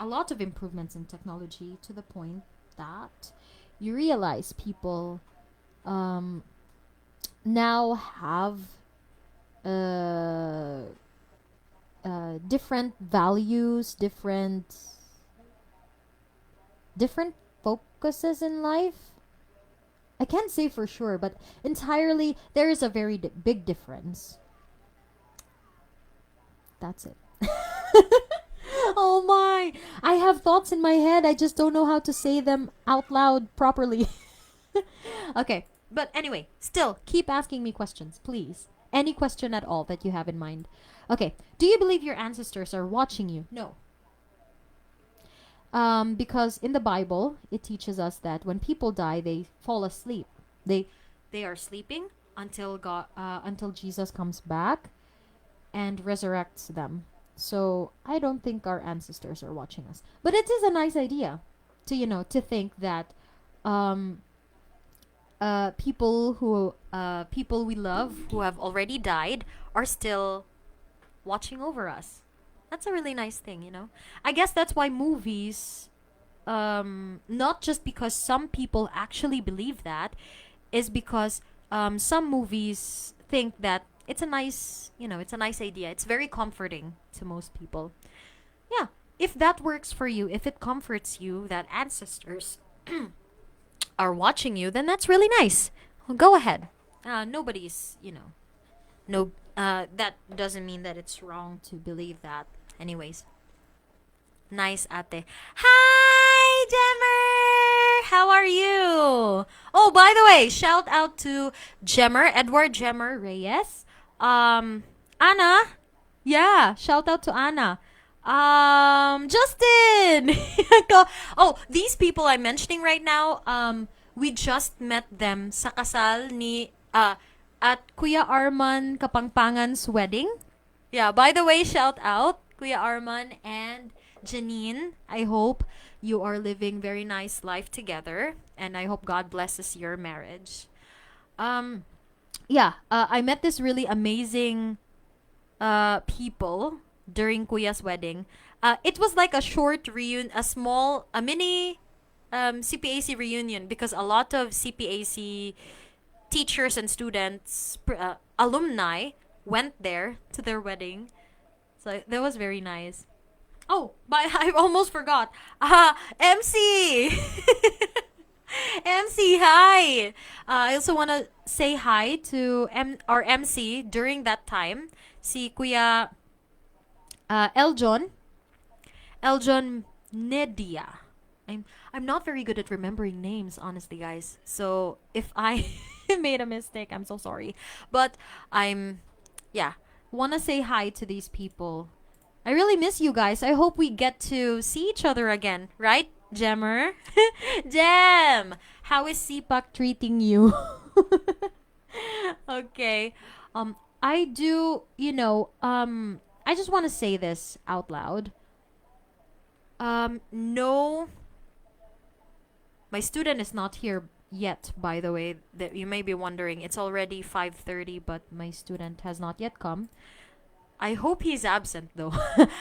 a lot of improvements in technology, to the point that you realize people now have different values, different focuses in life. I can't say for sure, but entirely there is a very big difference. That's it. Oh my! I have thoughts in my head. I just don't know how to say them out loud properly. Okay, but anyway, still keep asking me questions, please. Any question at all that you have in mind. Okay, do you believe your ancestors are watching you? No. Because in the Bible, it teaches us that when people die, they fall asleep. They are sleeping until Jesus comes back and resurrects them. So I don't think our ancestors are watching us. But it is a nice idea to think that people we love who have already died are still watching over us. That's a really nice thing. I guess that's why movies, not just because some people actually believe that, is because some movies think that it's a nice idea. It's very comforting to most people. Yeah, if that works for you, if it comforts you that ancestors are watching you, then that's really nice. Well, go ahead. Nobody's, no, that doesn't mean that it's wrong to believe that. Anyways, nice ate. Hi, Jemmer! How are you? Oh, by the way, shout out to Edward Jemmer Reyes. Anna. Yeah, shout out to Anna. Justin! Oh, these people I'm mentioning right now, we just met them sa kasal at Kuya Arman Kapangpangan's wedding. Yeah, by the way, shout out Kuya Arman and Janine. I hope you are living very nice life together, and I hope God blesses your marriage. yeah, I met this really amazing people during Kuya's wedding. It was like a short reunion, a mini CPAC reunion because a lot of CPAC teachers and students, alumni, went there to their wedding. So that was very nice. Oh, but I almost forgot. MC! MC, hi! I also want to say hi to our MC during that time, si Kuya Eljon. Eljon Nedia. I'm I'm not very good at remembering names, honestly, guys. So if I made a mistake, I'm so sorry. But I'm, yeah, wanna say hi to these people. I really miss you guys. I hope we get to see each other again, right, Gemmer? Gem, how is CPAC treating you? Okay. I do, I just want to say this out loud. No, my student is not here yet, by the way. That you may be wondering. It's already 5:30, but my student has not yet come. I hope he's absent though.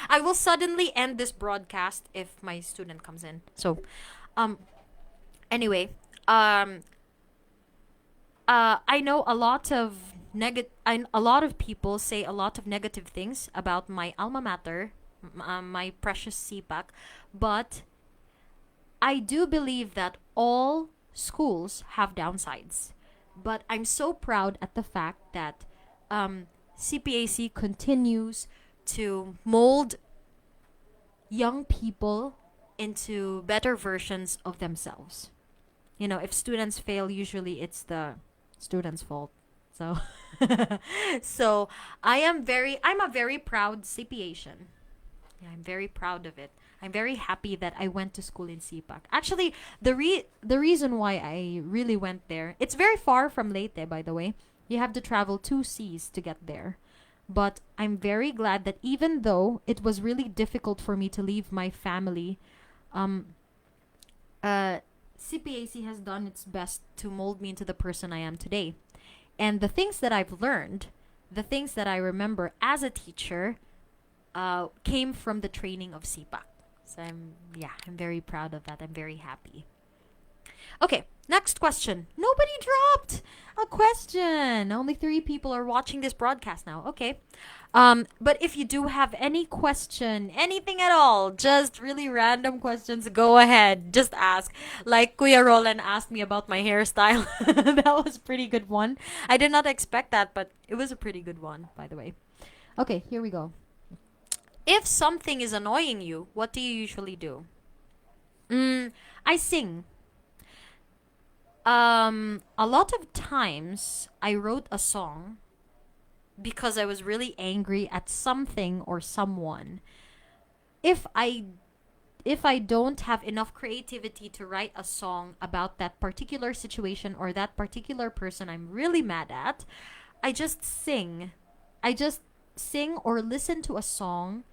I will suddenly end this broadcast if my student comes in. So, um anyway, um I know a lot of people say a lot of negative things about my alma mater, my precious CPAC, but I do believe that all schools have downsides. But I'm so proud at the fact that CPAC continues to mold young people into better versions of themselves. If students fail, usually it's the student's fault. So, so I'm a very proud CPAcian. Yeah, I'm very proud of it. I'm very happy that I went to school in CPAC. Actually, the reason why I really went there, it's very far from Leyte, by the way. You have to travel 2 seas to get there. But I'm very glad that even though it was really difficult for me to leave my family, um, CPAC has done its best to mold me into the person I am today. And the things that I've learned, the things that I remember as a teacher, came from the training of CPAC. So I'm very proud of that. I'm very happy. Okay, next question. Nobody dropped a question. Only 3 people are watching this broadcast now. Okay. But if you do have any question, anything at all, just really random questions, go ahead. Just ask. Like Kuya Roland asked me about my hairstyle. That was a pretty good one. I did not expect that, but it was a pretty good one, by the way. Okay, here we go. If something is annoying you, what do you usually do? I sing. A lot of times I wrote a song because I was really angry at something or someone. If I if I don't have enough creativity to write a song about that particular situation or that particular person I'm really mad at, I just sing. I just sing or listen to a song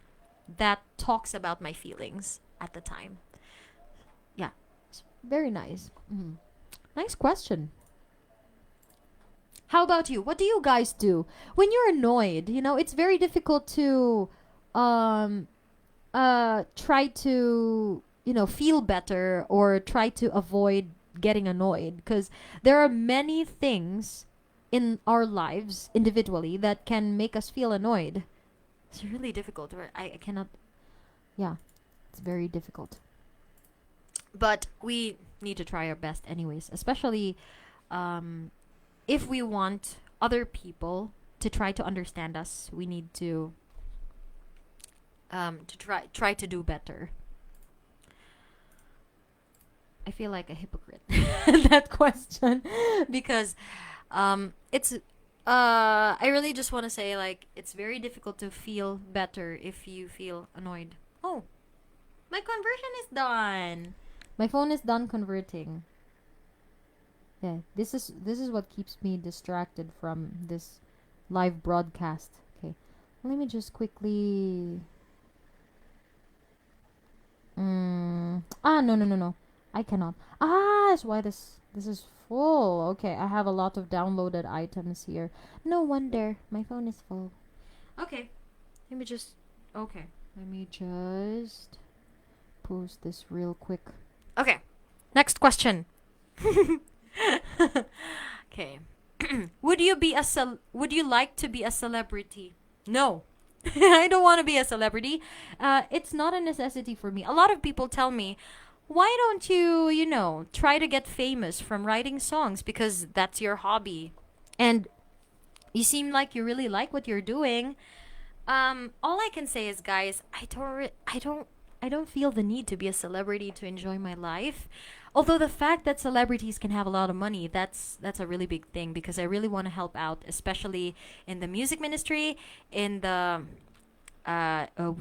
that talks about my feelings at the time. Yeah, it's very nice. Nice question. How about you? What do you guys do when you're annoyed? It's very difficult to um try to feel better or try to avoid getting annoyed because there are many things in our lives individually that can make us feel annoyed. It's really difficult. I cannot. Yeah, it's very difficult. But we need to try our best anyways, especially um, if we want other people to try to understand us. We need to try to do better. I feel like a hypocrite that question because it's I really just want to say, like, it's very difficult to feel better if you feel annoyed. Oh, my conversion is done. My phone is done converting. Yeah, this is what keeps me distracted from this live broadcast. Okay, let me just quickly. No, no, no, no. I cannot. That's why this is full. Okay, I have a lot of downloaded items here. No wonder my phone is full. Okay, let me just. Okay, let me just post this real quick. Okay, next question. Okay. Would you like to be a celebrity? No. I don't want to be a celebrity. It's not a necessity for me. A lot of people tell me, why don't you, try to get famous from writing songs because that's your hobby. And you seem like you really like what you're doing. All I can say is, guys, I don't feel the need to be a celebrity to enjoy my life. Although the fact that celebrities can have a lot of money, that's a really big thing because I really want to help out, especially in the music ministry, in the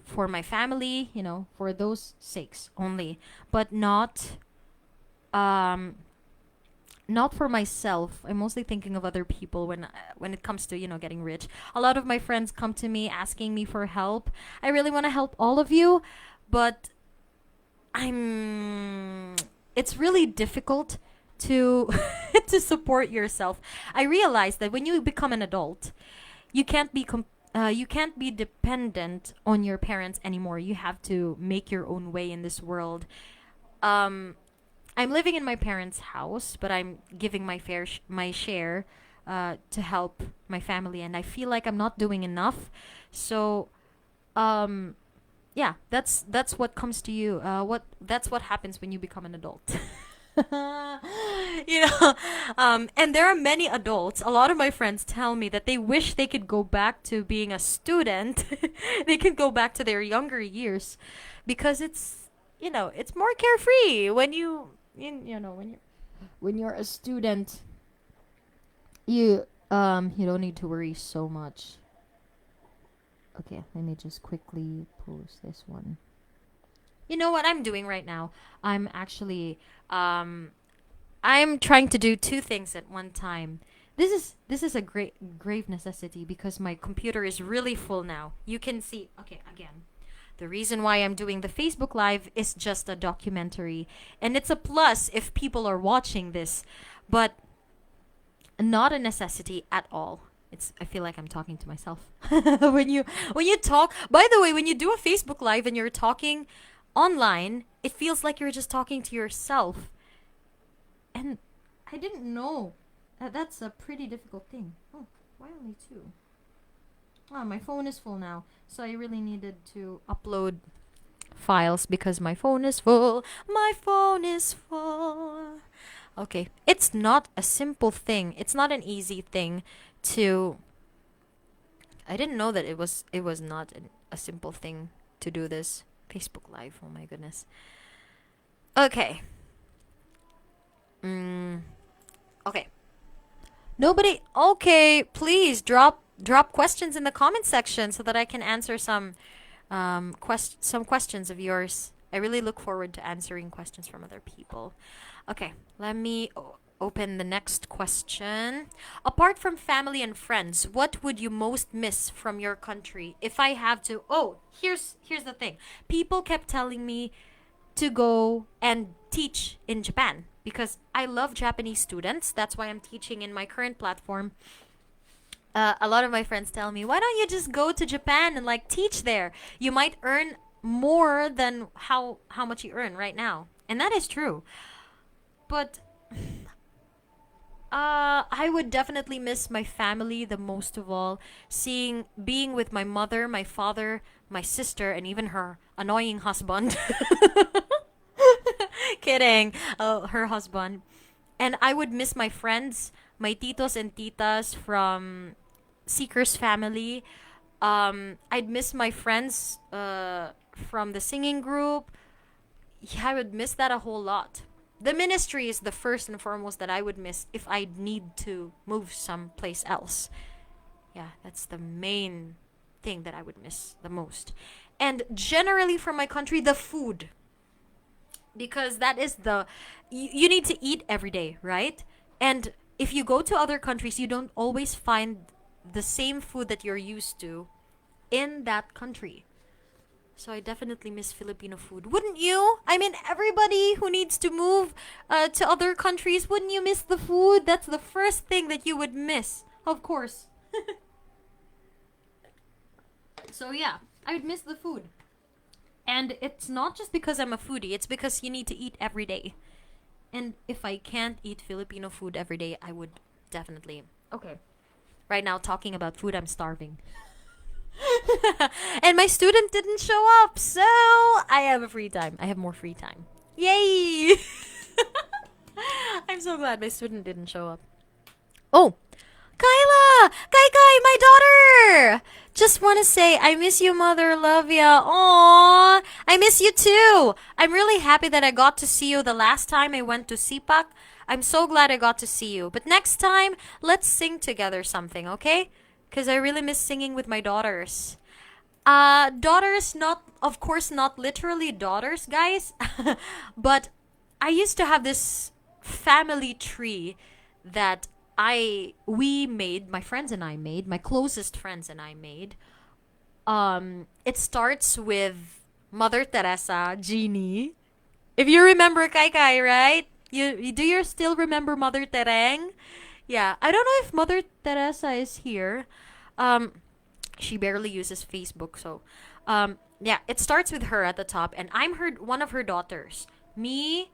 for my family, for those sakes only, but um not for myself. I'm mostly thinking of other people when it comes to getting rich. A lot of my friends come to me asking me for help. I really want to help all of you, but I'm it's really difficult to to support yourself. I realize that when you become an adult, you can't be you can't be dependent on your parents anymore. You have to make your own way in this world. Um, I'm living in my parents' house, but I'm giving my share to help my family, and I feel like I'm not doing enough. So, um, yeah, that's what comes to you. What That's what happens when you become an adult. you know, and there are many adults. A lot of my friends tell me that they wish they could go back to being a student. They could go back to their younger years, because it's more carefree when when you're a student. You don't need to worry so much. Okay, let me just quickly post this one. You know what I'm doing right now? I'm actually I'm trying to do two things at one time. This is a great grave necessity because my computer is really full now. You can see. Okay, again. The reason why I'm doing the Facebook Live is just a documentary, and it's a plus if people are watching this, but not a necessity at all. I feel like I'm talking to myself. When you talk, by the way, when you do a Facebook Live and you're talking online, it feels like you're just talking to yourself. And I didn't know that that's a pretty difficult thing. Oh, why only two? Oh, my phone is full now. So I really needed to upload files because my phone is full. My phone is full. Okay, it's not a simple thing. It's not an easy thing to I didn't know that it was not a simple thing to do this Facebook Live. Oh my goodness. Okay. Mm, okay. Nobody. Okay, please drop questions in the comment section so that I can answer some questions of yours. I really look forward to answering questions from other people. Okay, let me open the next question. Apart from family and friends, what would you most miss from your country? If I have to, here's the thing. People kept telling me to go and teach in Japan because I love Japanese students. That's why I'm teaching in my current platform. A lot of my friends tell me, why don't you just go to Japan and like teach there? You might earn more than how much you earn right now, and that is true. But I would definitely miss my family the most of all. Being with my mother, my father, my sister, and even her annoying husband. Kidding. Her husband. And I would miss my friends, my titos and titas from Seeker's family. I'd miss my friends from the singing group. Yeah, I would miss that a whole lot. The ministry is the first and foremost that I would miss if I need to move someplace else. Yeah, that's the main thing that I would miss the most. And generally from my country, the food. Because that is you need to eat every day, right? And if you go to other countries, you don't always find the same food that you're used to in that country. So I definitely miss Filipino food. Wouldn't you? I mean, everybody who needs to move to other countries, wouldn't you miss the food? That's the first thing that you would miss. Of course. So yeah, I would miss the food. And it's not just because I'm a foodie, it's because you need to eat every day. And if I can't eat Filipino food every day, I would definitely. Okay. Right now, talking about food, I'm starving. And my student didn't show up, so I have a free time. I have more free time. Yay! I'm so glad my student didn't show up. Oh, Kyla! Kai Kai, my daughter! Just want to say, I miss you, mother. Love ya. Aww. I miss you too. I'm really happy that I got to see you the last time I went to Sipak. I'm so glad I got to see you. But next time, let's sing together something, okay? Because I really miss singing with my daughters. Daughters, not, of course, not literally daughters, guys. But I used to have this family tree that we made, my friends and I made, my closest friends and I made. It starts with Mother Teresa, Jeannie. If you remember Kai Kai, right? You still remember Mother Tereng? Yeah, I don't know if Mother Teresa is here. Um, she barely uses Facebook, so yeah, it starts with her at the top, and I'm one of her daughters. Me,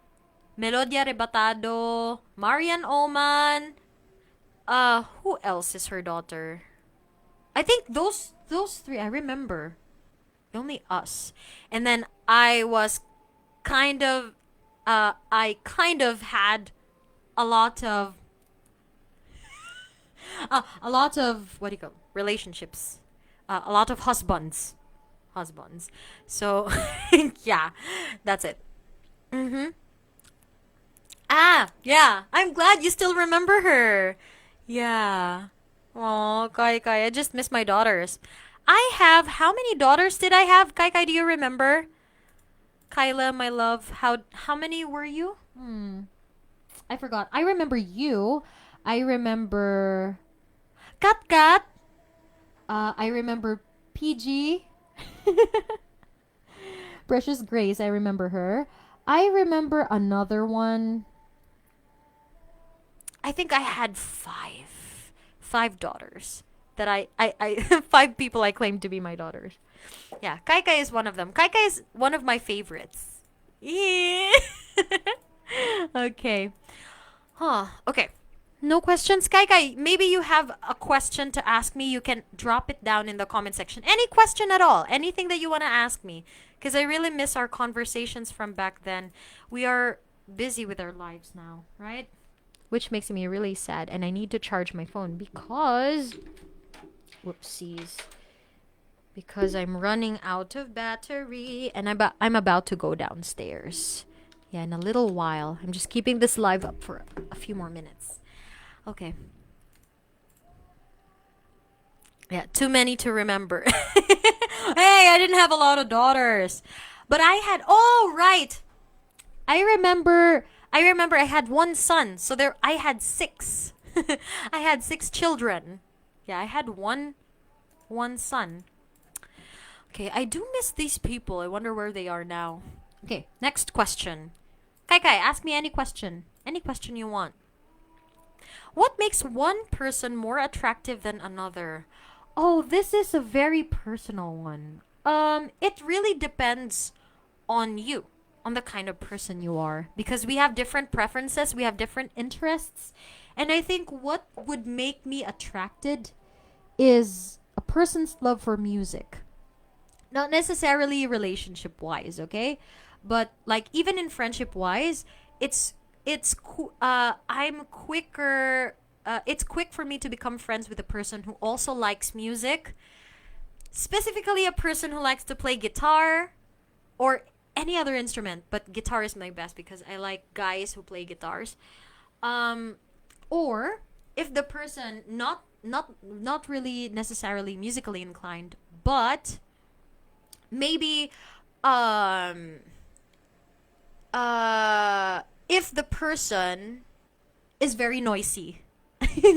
Melodia Rebatado, Marian Oman. Who else is her daughter? I think those three I remember. Only us. And then I kind of had a lot of a lot of what do you call relationships, a lot of husbands. So yeah, that's it. Mm-hmm. Yeah, I'm glad you still remember her. Yeah. Oh, Kai Kai, I just miss my daughters. I have how many daughters did I have? Kai Kai, do you remember? Kyla, my love, how many were you? I forgot. I remember you. I remember Kat Kat. I remember PG. Precious Grace, I remember her. I remember another one. I think I had five daughters that I five people I claim to be my daughters. Yeah, Kai Kai is one of them. Kai Kai is one of my favorites. Yeah. Okay. Huh. Okay. No questions, Kai Kai. Maybe you have a question to ask me. You can drop it down in the comment section. Any question at all. Anything that you want to ask me. Because I really miss our conversations from back then. We are busy with our lives now, right? Which makes me really sad. And I need to charge my phone because... Whoopsies. Because I'm running out of battery. And I'm about to go downstairs. Yeah, in a little while. I'm just keeping this live up for a few more minutes. Okay. Yeah, too many to remember. Hey, I didn't have a lot of daughters. But I had, oh, right. I remember I had one son. So I had six. I had six children. Yeah, I had one son. Okay, I do miss these people. I wonder where they are now. Okay, next question. Kai Kai, ask me any question. Any question you want. What makes one person more attractive than another? Oh, this is a very personal one. It really depends on you, on the kind of person you are. Because we have different preferences, we have different interests. And I think what would make me attracted is a person's love for music. Not necessarily relationship wise, okay? But like even in friendship wise, I'm quicker it's quick for me to become friends with a person who also likes music, specifically a person who likes to play guitar or any other instrument, but guitar is my best because I like guys who play guitars. Or if the person not really necessarily musically inclined, but maybe um if the person is very noisy.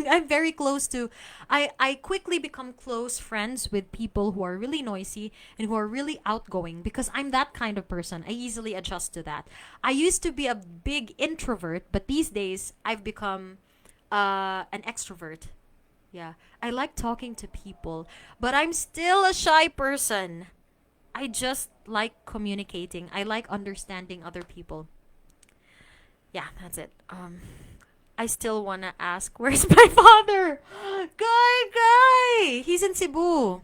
I'm very close to I quickly become close friends with people who are really noisy and who are really outgoing because I'm that kind of person. I easily adjust to that. I used to be a big introvert, but these days I've become an extrovert. Yeah. I like talking to people, but I'm still a shy person. I just like communicating. I like understanding other people. Yeah, that's it. I still wanna ask, where's my father? Guy! He's in Cebu.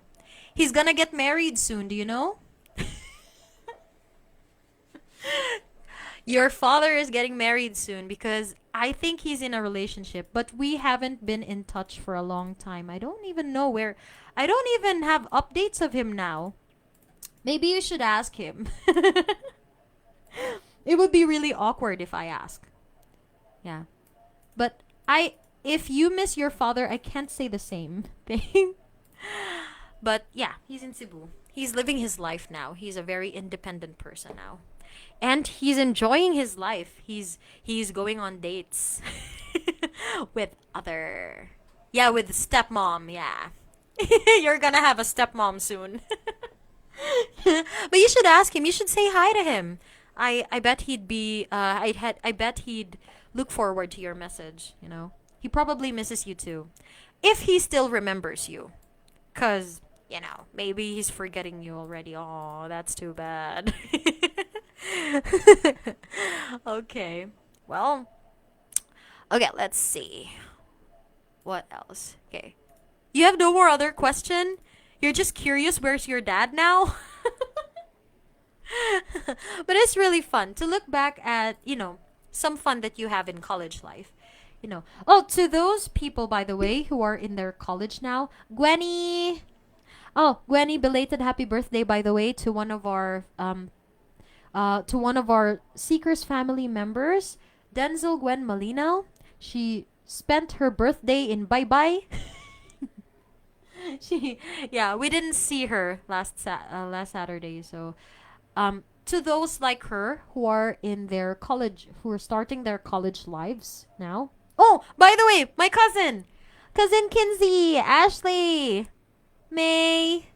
He's gonna get married soon, do you know? Your father is getting married soon because I think he's in a relationship, but we haven't been in touch for a long time. I don't even know where. I don't even have updates of him now. Maybe you should ask him. It would be really awkward if I ask. Yeah. But if you miss your father, I can't say the same thing. But yeah, he's in Cebu. He's living his life now. He's a very independent person now. And he's enjoying his life. He's going on dates with other yeah, with stepmom, yeah. You're gonna have a stepmom soon. But you should ask him. You should say hi to him. I bet he'd be I bet he'd look forward to your message, you know. He probably misses you too. If he still remembers you. Cuz, you know, maybe he's forgetting you already. Oh, that's too bad. Okay. Well, okay, let's see. What else? Okay. You have no more other question? You're just curious where's your dad now? But it's really fun to look back at, you know, some fun that you have in college life. You know. Oh, to those people, by the way, who are in their college now, Gwenny. Oh, Gwenny, belated happy birthday, by the way, to one of our Seekers family members, Denzel Gwen Malinaw. She spent her birthday in Bye Bye. She, yeah, we didn't see her last Saturday, so to those like her who are in their college, who are starting their college lives now. Oh, by the way, my cousin Kinsey, Ashley, May,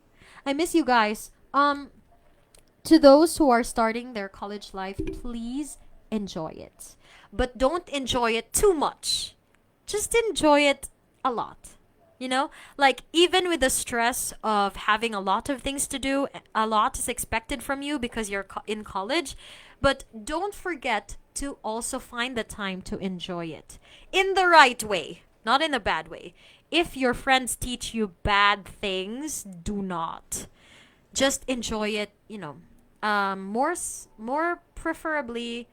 I miss you guys. To those who are starting their college life, please enjoy it, but don't enjoy it too much. Just enjoy it a lot. You know, like even with the stress of having a lot of things to do, a lot is expected from you because you're in college, but don't forget to also find the time to enjoy it in the right way, not in a bad way. If your friends teach you bad things, do not. Just enjoy it, you know. More preferably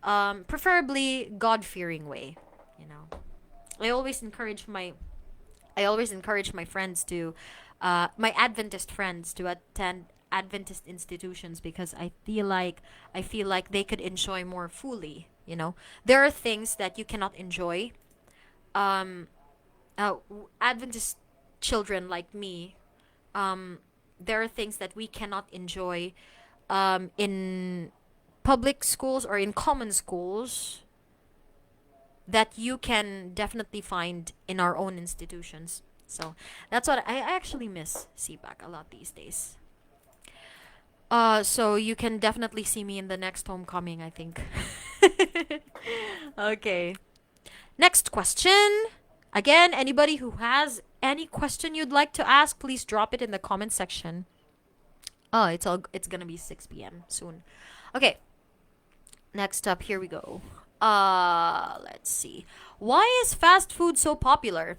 God-fearing way, you know. I always encourage my I always encourage my friends to, my Adventist friends to attend Adventist institutions because I feel like they could enjoy more fully. You know, there are things that you cannot enjoy. Um, Adventist children like me, there are things that we cannot enjoy, in public schools or in common schools that you can definitely find in our own institutions. So that's what I actually miss CPAC a lot these days. So you can definitely see me in the next homecoming, I think. Okay. Next question. Again, anybody who has any question you'd like to ask, please drop it in the comment section. Oh, it's gonna be 6 p.m. soon. Okay. Next up, here we go. Let's see. Why is fast food so popular?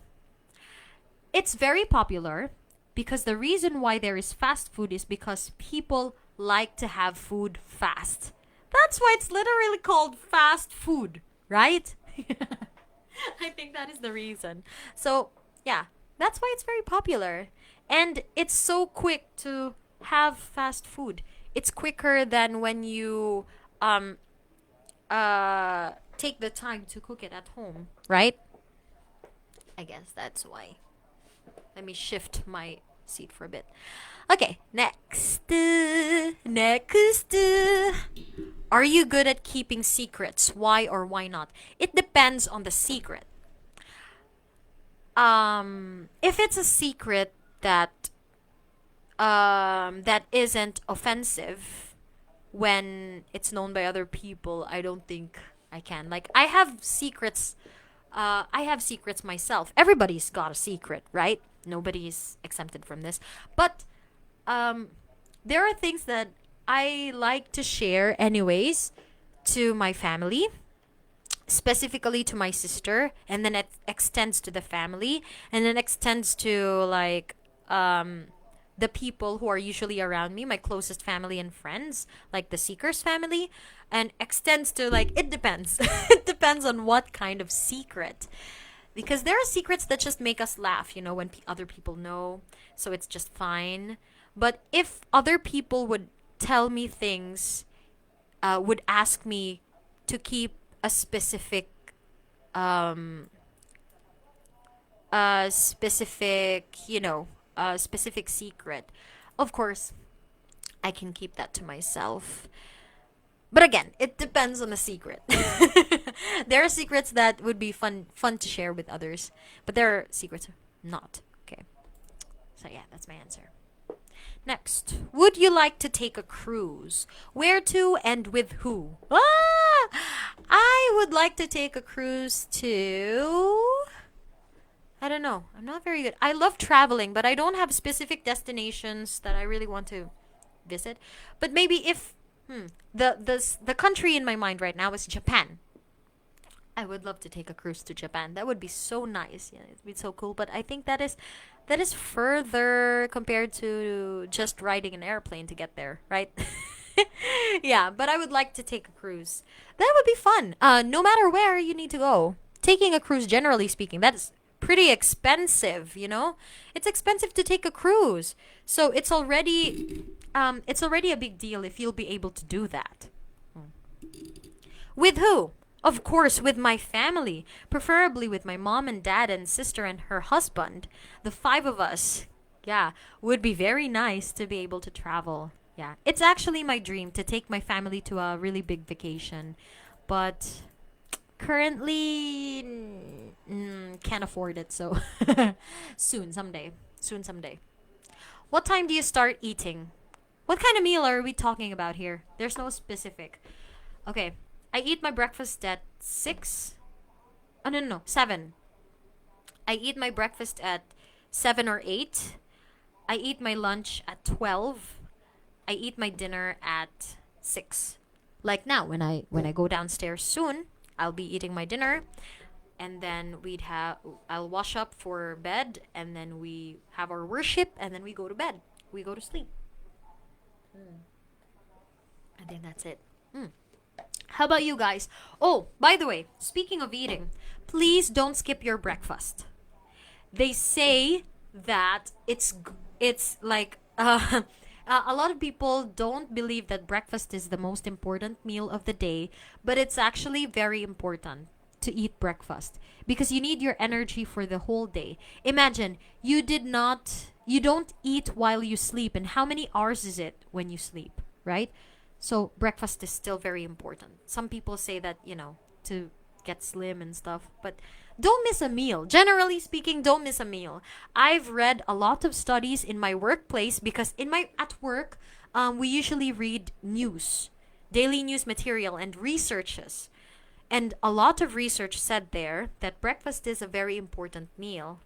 It's very popular because the reason why there is fast food is because people like to have food fast. That's why it's literally called fast food, right? I think that is the reason. So, yeah, that's why it's very popular. And it's so quick to have fast food. It's quicker than when you take the time to cook it at home, right? I guess that's why. Let me shift my seat for a bit. Okay, next. Next. Are you good at keeping secrets? Why or why not? It depends on the secret. If it's a secret that that isn't offensive when it's known by other people, I don't think I can. Like, I have secrets myself. Everybody's got a secret, right? Nobody's exempted from this. But um there are things that I like to share anyways to my family, specifically to my sister, and then it extends to the family, and then extends to like the people who are usually around me, my closest family and friends, like the seeker's family, and extends to, like, it depends. It depends on what kind of secret. Because there are secrets that just make us laugh, when other people know, so it's just fine. But if other people would tell me things, would ask me to keep a um, specific secret, of course, I can keep that to myself. But again, it depends on the secret. There are secrets that would be fun to share with others, but there are secrets not. Okay. So yeah, that's my answer. Next, would you like to take a cruise? Where to and with who? I would like to take a cruise to, I don't know. I'm not very good. I love traveling, but I don't have specific destinations that I really want to visit. But maybe if the country in my mind right now is Japan. I would love to take a cruise to Japan. That would be so nice. Yeah, it'd be so cool. But I think that is further compared to just riding an airplane to get there, right? Yeah, but I would like to take a cruise. That would be fun. No matter where you need to go. Taking a cruise, generally speaking, that is pretty expensive, you know? It's expensive to take a cruise. So it's already a big deal if you'll be able to do that. With who? Of course, with my family, preferably with my mom and dad and sister and her husband. The five of us. Yeah, would be very nice to be able to travel. Yeah, it's actually my dream to take my family to a really big vacation, but currently can't afford it, so soon someday. What time do you start eating? What kind of meal are we talking about here? There's no specific. Okay, I eat my breakfast at 6. Oh, no, no, no, 7. I eat my breakfast at 7 or 8. I eat my lunch at 12. I eat my dinner at 6. Like now, when I go downstairs soon, I'll be eating my dinner, and then I'll wash up for bed, and then we have our worship, and then we go to bed. We go to sleep. I think that's it. How about you guys? Oh, by the way, speaking of eating, please don't skip your breakfast. They say that it's like a lot of people don't believe that breakfast is the most important meal of the day, but it's actually very important to eat breakfast because you need your energy for the whole day. Imagine you don't eat while you sleep, and how many hours is it when you sleep, right? So breakfast is still very important. Some people say that, to get slim and stuff, but don't miss a meal. Generally speaking, don't miss a meal. I've read a lot of studies in my workplace because at work, we usually read news, daily news material and researches. And a lot of research said there that breakfast is a very important meal.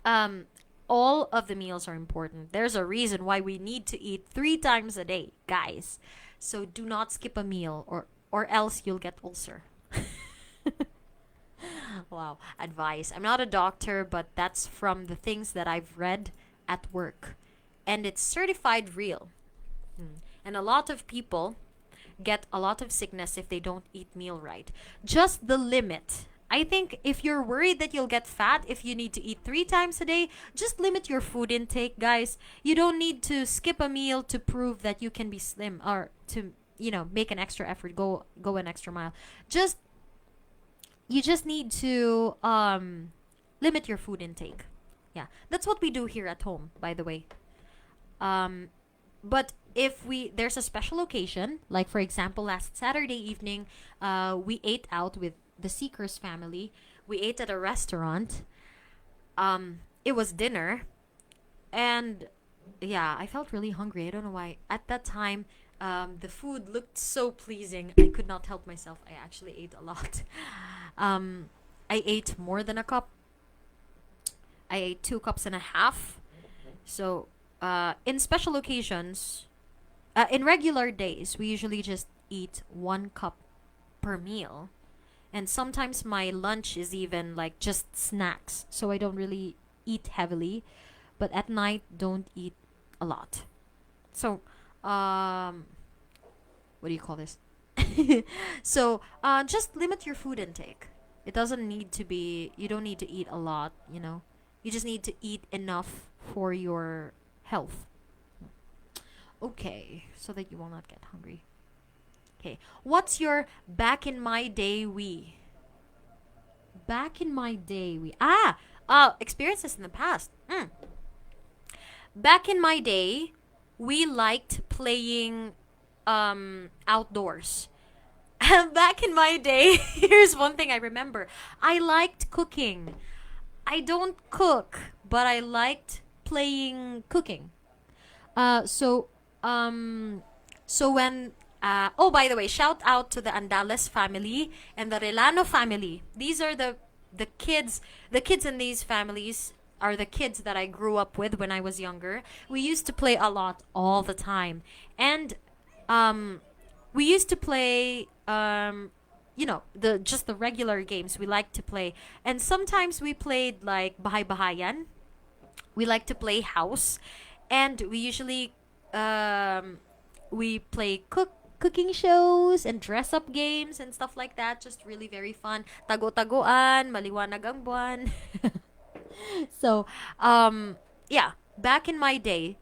Um, all of the meals are important. There's a reason why we need to eat 3 times a day, guys. So do not skip a meal, or else you'll get ulcer. Wow, advice. I'm not a doctor, but that's from the things that I've read at work. And it's certified real. And a lot of people get a lot of sickness if they don't eat meal right. Just the limit. I think if you're worried that you'll get fat if you need to eat 3 times a day, just limit your food intake, guys. You don't need to skip a meal to prove that you can be slim, or to, make an extra effort, go an extra mile. You just need to limit your food intake. Yeah, that's what we do here at home, by the way. Um, but if there's a special occasion, like for example, last Saturday evening, we ate out with the Seekers family. We ate at a restaurant. it was dinner, and yeah, I felt really hungry. I don't know why. At that time, the food looked so pleasing. I could not help myself. I actually ate a lot. Um, I ate more than a cup. I ate 2 cups and a half. So, in special occasions, in regular days, we usually just eat 1 cup per meal. And sometimes my lunch is even like just snacks. So I don't really eat heavily. But at night, don't eat a lot. So, um, what do you call this? So, just limit your food intake. It doesn't need to be, you don't need to eat a lot, you know. You just need to eat enough for your health. Okay, so that you will not get hungry. Okay, what's your back in my day we? Back in my day we. Experiences in the past. Back in my day, we liked playing outdoors. Back in my day, here's one thing I remember. I liked cooking. I don't cook, but I liked playing cooking. Uh, so um so when oh, by the way, shout out to the Andales family and the Relano family. These are the kids in these families are the kids that I grew up with when I was younger. We used to play a lot all the time. And um we used to play the just the regular games we like to play. And sometimes we played like Bahay Bahayan. We like to play house, and we usually we play cooking shows and dress up games and stuff like that. Just really very fun. Tago-taguan, maliwanag ang buwan. So, yeah, back in my day,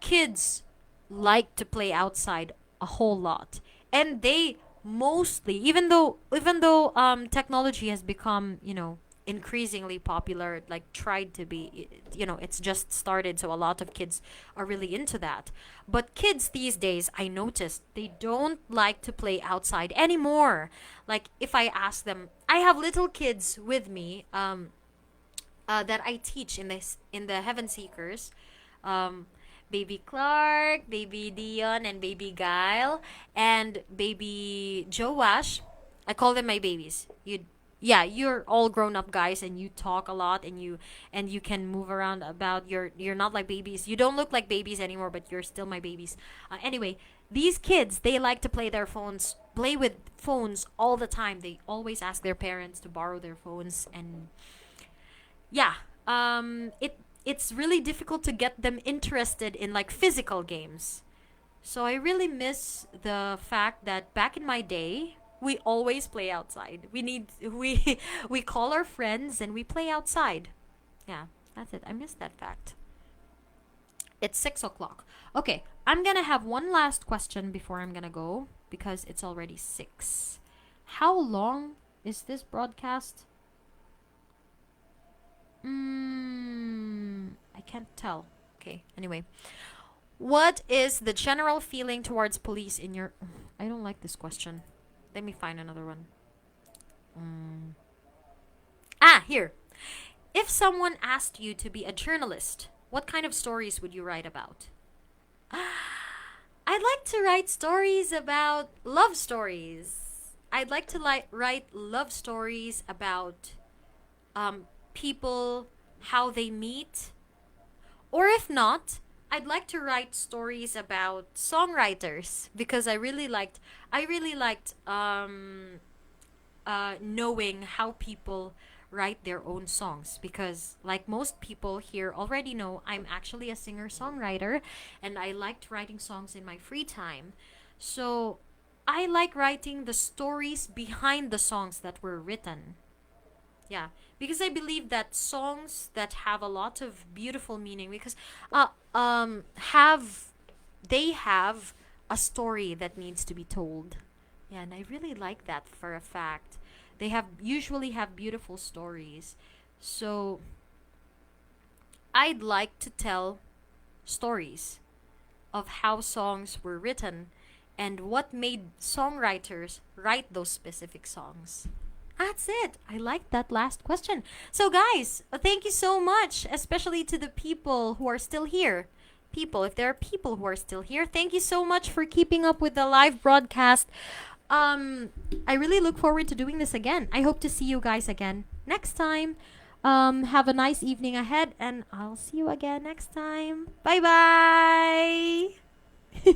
kids like to play outside a whole lot. And they mostly, even though technology has become, increasingly popular, like tried to be, it's just started, so a lot of kids are really into that. But kids these days, I noticed they don't like to play outside anymore. Like if I ask them, I have little kids with me, that I teach in the Heaven Seekers, um, baby Clark, baby Dion, and baby Guile, and baby Joash. I call them my babies. Yeah, you're all grown up guys, and you talk a lot, and you can move around about. You're not like babies. You don't look like babies anymore, but you're still my babies. Anyway, these kids, they like to play with phones all the time. They always ask their parents to borrow their phones, and yeah, it's really difficult to get them interested in like physical games. So I really miss the fact that back in my day, we always play outside. We we call our friends and we play outside. Yeah, that's it. I miss that fact. It's 6 o'clock. Okay, I'm gonna have one last question before I'm gonna go because it's already 6. How long is this broadcast? I can't tell. Okay, anyway. What is the general feeling towards police in your. I don't like this question. Let me find another one. Mm. Here. If someone asked you to be a journalist, what kind of stories would you write about? I'd like to write stories about love stories. I'd like to write love stories about people, how they meet. Or if not, I'd like to write stories about songwriters because I really liked knowing how people write their own songs, because like most people here already know, I'm actually a singer-songwriter, and I liked writing songs in my free time. So I like writing the stories behind the songs that were written. Yeah, because I believe that songs that have a lot of beautiful meaning, because have they have a story that needs to be told. Yeah, and I really like that for a fact. They have usually have beautiful stories. So I'd like to tell stories of how songs were written and what made songwriters write those specific songs. That's it. I like that last question. So, guys, thank you so much, especially to the people who are still here. People, if there are people who are still here, thank you so much for keeping up with the live broadcast. Um, I really look forward to doing this again. I hope to see you guys again next time. Have a nice evening ahead, and I'll see you again next time. Bye bye.